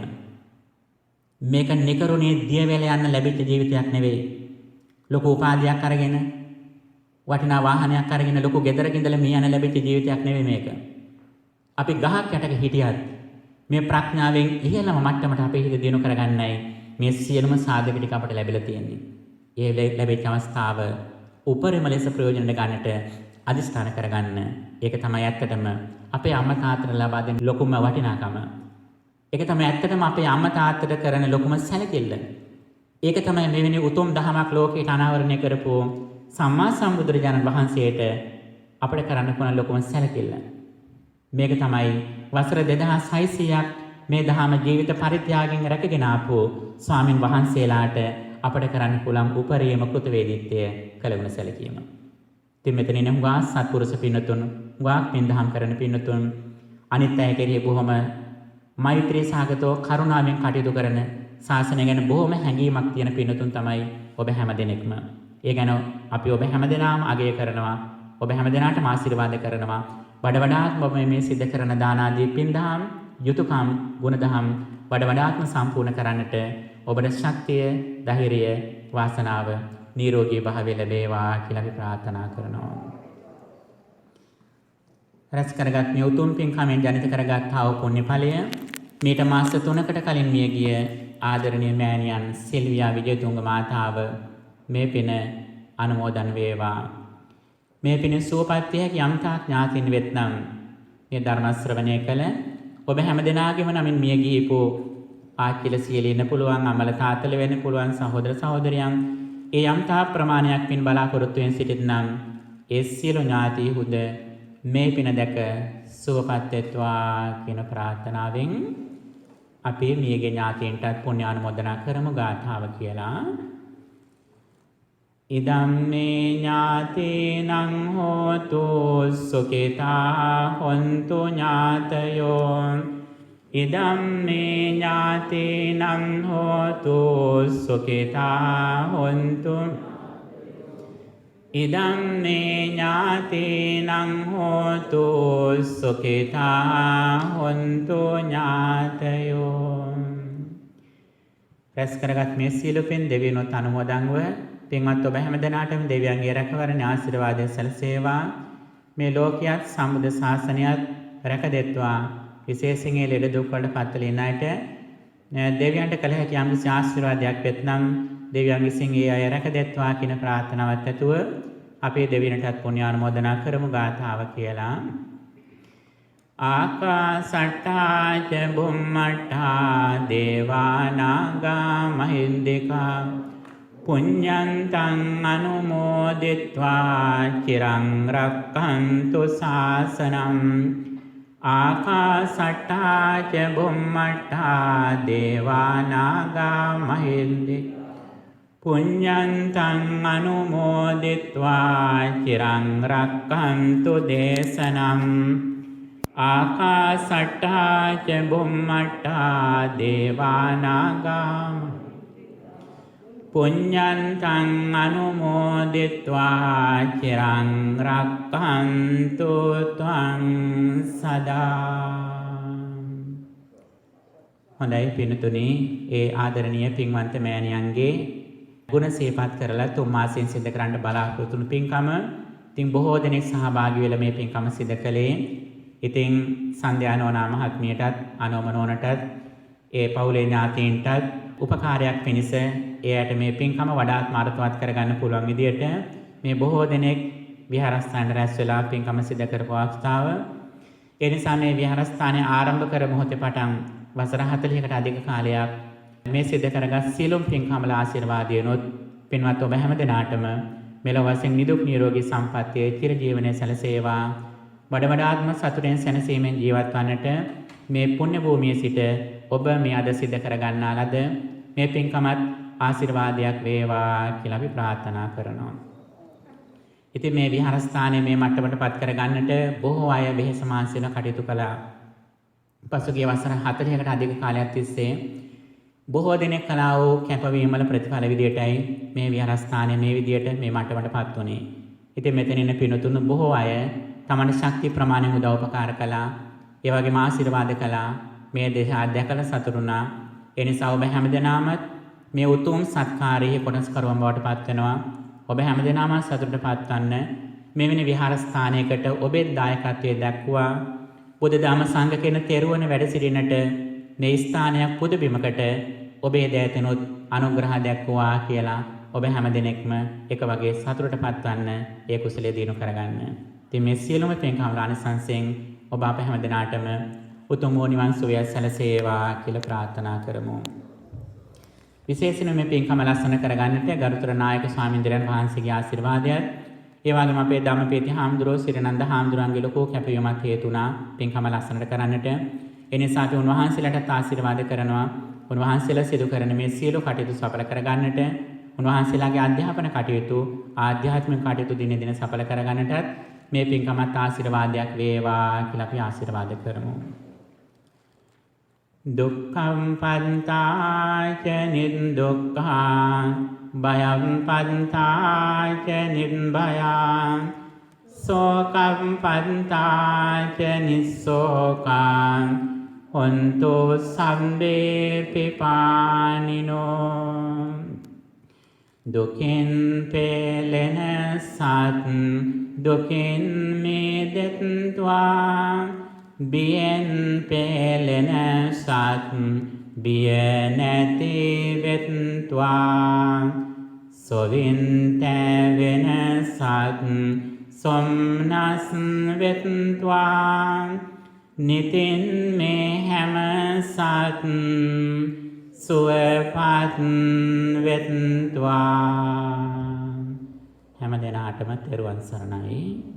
මේක නිකරුණේ දිය වෙල යන්න ලැබිච්ච ජීවිතයක් නෙවෙයි. ලොකු උපාධියක් අරගෙන වටිනා වාහනයක් අරගෙන ලොකු ගෙදරක ඉඳලා මිය යන ලැබිච්ච ජීවිතයක් නෙවෙයි මේක. අපි ගහක් යටක හිටියත් මේ ප්‍රඥාවෙන් ඉහළම මට්ටමට අපේ හිත දියුණු කරගන්නයි මේ සියලුම සාධක ටික අපට ලැබිලා තියෙන්නේ. ඒ ලැබෙච්ච අවස්ථාව උපරිම ලෙස ප්‍රයෝජන ගන්නට අදිස්ථාන කරගන්න. ඒක තමයි ඇත්තටම අපේ අම්මා තාත්තට ලබා දෙන ලොකුම වටිනාකම. ඒක තමයි ඇත්තටම අපේ අම්මා තාත්තට කරන ලොකුම සැලකිල්ල. ඒක තමයි මෙවැනි උතුම් දහමක් ලෝකයට අනාවරණය කරපු සම්මා සම්බුදුරජාණන් වහන්සේට අපිට කරන්න පුළුවන් ලොකුම සැලකිල්ල. මේක තමයි වසර 2600ක් මේ දහම ජීවිත පරිත්‍යාගයෙන් රැකගෙන ආපු ස්වාමින් වහන්සේලාට අපිට කරන්න පුළුවන් උපරිම කෘතවේදීත්වය කළගුණ සැලකීම. ඉතින් මෙතන ඉන්න හුඟා සත්පුරුෂ පින්නතුන් හුඟක් පින් දහම් කරන පින්නතුන් අනිත් අය කෙරෙහි බොහොම මෛත්‍රී සහගතව කරුණාවෙන් කටයුතු කරන ශාසනය ගැන බොහොම හැඟීමක් තියෙන පින්නතුන් තමයි ඔබ හැම දෙනෙක්ම. ඒ ගැන අපි ඔබ හැමදෙනාම අගය කරනවා. ඔබ හැමදෙනාටම ආශිර්වාද කරනවා. වඩ වඩාත්ම ඔබ මේ සිද්ධ කරන දාන ආදී පින් දහම්, යුතුයකම්, ගුණ දහම් වඩ වඩාත්ම සම්පූර්ණ කරන්නට ඔබට ශක්තිය, ධෛර්යය, වාසනාව, නිරෝගී භාවය ලැබේවා කියලා අපි ප්‍රාර්ථනා කරනවා. රැස් කරගත් මේ උතුම් පින්කමෙන් ජනිත කරගත් ආ වූ පුණ්‍ය ඵලය මීට මාස 3කට කලින් මිය ගිය ආදරණීය මෑණියන් සිල්වියා විජේතුංග මාතාව මේ පින අනුමෝදන් වේවා. මේ පින සුවපත් හැකි යම්තා ඥාතින් වෙත්නම් මේ ධර්ම ශ්‍රවණය කළ ඔබ හැමදෙනාගේම නමින් මිය ගියපෝ ආච්චිල සියලි ඉන්න පුළුවන්, අමල තාත්තල වෙන්න පුළුවන්, සහෝදර සහෝදරයන් ඒ යම්තා ප්‍රමාණයක් පින් බලාපොරොත්තු වෙන සිටින්නම් ඒ සියලු ඥාතිහුද මේ පින දැක සුවපත් වෙත්වා කියන ප්‍රාර්ථනාවෙන් අපි මියගේ ඥාතීන්ටත් පුණ්‍යානුමෝදනා කරමු ගාථාව කියලා. ඉදම්මේ ඥාතීනං හෝතු සුඛිතා හොන්තු ඥාතයෝ ඉදම්මේ ඥාතීනං හෝතු සුඛිතා හොන්තු ඉදම්මේ ඥාතීනං හෝතු සුඛිතා හොන්තු ඥාතයෝ. රැස් කරගත් මේ සීල පින් දෙවියන්වත් අනුමෝදන්ව පින්වත් ඔබ හැමදෙනාටම දෙවියන්ගේ රැකවරණ ආශිර්වාදය සැලසේවා. මේ ලෝකියත් සම්බුද්ධ ශාසනයත් රැකදෙත්වා. විශේෂයෙන් ඒ ලෙඩ දුක් වලට පත් වෙලා ඉන්න අයට දෙවියන්ට කළ හැකි යම්කිසි ආශිර්වාදයක් වෙත්නම් දෙවියන් විසින් ඒ අය රැකදෙත්වා කියන ප්‍රාර්ථනාවත් ඇතුව අපේ දෙවියන්ටත් පුණ්‍යානුමෝදනා කරමු ගාථාව කියලා. ආකාසට්ටා ච බුම්මට්ටා දේවා නාග මහින්దికා පුඤ්ඤන්තං අනුමෝදිත්වා චිරං රක්ඛන්තු ශාසනං. ආකාසට්ටා ච බුම්මට්ටා දේවා නාග මහින්దికා පුඤ්ඤන්තං අනුමෝදිත්වා චිරං රක්ඛන්තු දේශනං. ආකාසට්ටා ච බුම්මට්ටා දේවා නාග පුඤ්ඤන්තං අනුමෝදිත්වා චිරං රක්ඛන්තු ත්වං සදා. හොඳයි පින්තුනි, ඒ ආදරණීය පින්වන්ත මෑණියන්ගේ ගුණ සිහිපත් කරලා තුන් මාසෙන් සිදු කරන්න බලාපොරොත්තු වුණු පින්කම ඉතින් බොහෝ දෙනෙක් සහභාගී වෙලා මේ පින්කම සිදු කළේ. ඉතින් සන්ධ්‍යා නෝනා මහත්මියටත් අනෝම නෝනටත් ඒ පවුලේ ඥාතීන්ටත් උපකාරයක් පිණිස එයාට මේ පින්කම වඩාත් මාර්ථවත් කරගන්න පුළුවන් විදියට මේ බොහෝ දෙනෙක් විහාරස්ථානට රැස් වෙලා පින්කම සිදු කරපු අවස්ථාව. ඒ නිසා මේ විහාරස්ථානය ආරම්භ කර මොහොතේ පටන් වසර 40කට අධික කාලයක් මේ සිදු කරගත් සියලුම පින්කමල ආශිර්වාදයනොත් පින්වත් ඔබ හැම දිනාටම මෙලොව වශයෙන් නිදුක් නිරෝගී සම්පන්නිය චිරජීවනයේ සැලසේවා. වඩ වඩාත්ම සතුටෙන් සැනසීමෙන් ජීවත් වන්නට මේ පුණ්‍ය භූමියේ සිට ඔබ මේ අද සිදු කර ගන්නා ලද මේ පින්කමත් ආශිර්වාදයක් වේවා කියලා අපි ප්‍රාර්ථනා කරනවා. ඉතින් මේ විහාරස්ථානයේ මේ මට්ටමට පත් කර ගන්නට බොහෝ අය වෙහෙස මානසික කටයුතු කළා. පසුගිය වසර 40කට අධික කාලයක් තිස්සේ බොහෝ දෙනෙක් කළා වූ කැපවීම වල ප්‍රතිඵල විදියටයි මේ විහාරස්ථානයේ මේ විදියට මේ මට්ටමට පත් වුණේ. ඉතින් මෙතන ඉන්න පින්තුණු බොහෝ අය තමන්ගේ ශක්ති ප්‍රමාණය උදව් උපකාර කළා. ඒ වගේම ආශිර්වාද කළා. මේ දේශා දැකලා සතුටුුණා. ඒ නිසා ඔබ හැමදෙනාම මේ උතුම් සත්කාරයේ කොටස්කරුවන් බවට පත් වෙනවා. ඔබ හැමදෙනාම සතුටටපත් වන්න මෙවැනි විහාරස්ථානයකට ඔබේ දායකත්වයේ දක්වා බුද්ධ ධම්ම සංඝ කියන තෙරුවන් වැඩ සිටිනට මේ ස්ථානයක් පුද බිමකට ඔබේ දෑතනොත් අනුග්‍රහ දක්වා කියලා ඔබ හැමදෙනෙක්ම එක වගේ සතුටටපත් වන්න ඒ කුසලයේ දිනු කරගන්න. ඉතින් මේ සියලුම පින්කම් ආනිසංසයෙන් ඔබ අප හැමදෙනාටම උතුම් නිවන් සුවය සැලසේවා කියලා ප්‍රාර්ථනා කරමු. විශේෂයෙන්ම මේ පින්කම ලස්සන කරගන්නට ගරුතර නායක ස්වාමීන්ද්‍රයන් වහන්සේගේ ආශිර්වාදයත් ඒ වගේම අපේ ධම්මපේති හාමුදුරුවෝ සිරනන්ද හාමුදුරන්ගේ ලොකු කැපවීමක් හේතු වුණා පින්කම ලස්සනට කරන්නට. ඒ නිසා අපි උන්වහන්සේලාට ආශිර්වාද කරනවා. උන්වහන්සේලා සිදු කරන මේ සියලු කටයුතු සඵල කරගන්නට උන්වහන්සේලාගේ අධ්‍යාපන කටයුතු ආධ්‍යාත්මික කටයුතු දින දින සඵල කරගන්නටත් මේ පින්කමත් ආශිර්වාදයක් වේවා කියලා අපි ආශිර්වාද කරමු. දුක්ඛම් පන්තාච නිදුක්ඛා භයම් පන්තාච නිබ්භයා සෝකම් පන්තාච නිස්සෝකා හොන්තු සම්බේ පිපානිනෝ. දුකින් පෙළෙන සත් දුකින් මිදෙත්වා බියෙන් පෙළෙන සත් බිය නැති වෙත්වා සොවින් තැවෙන සත් සොම්නස් වෙත්වා නිතින් මේ හැම සත් සුවපත් වෙත්වා. හැම දෙනාටම තෙරුවන් සරණයි.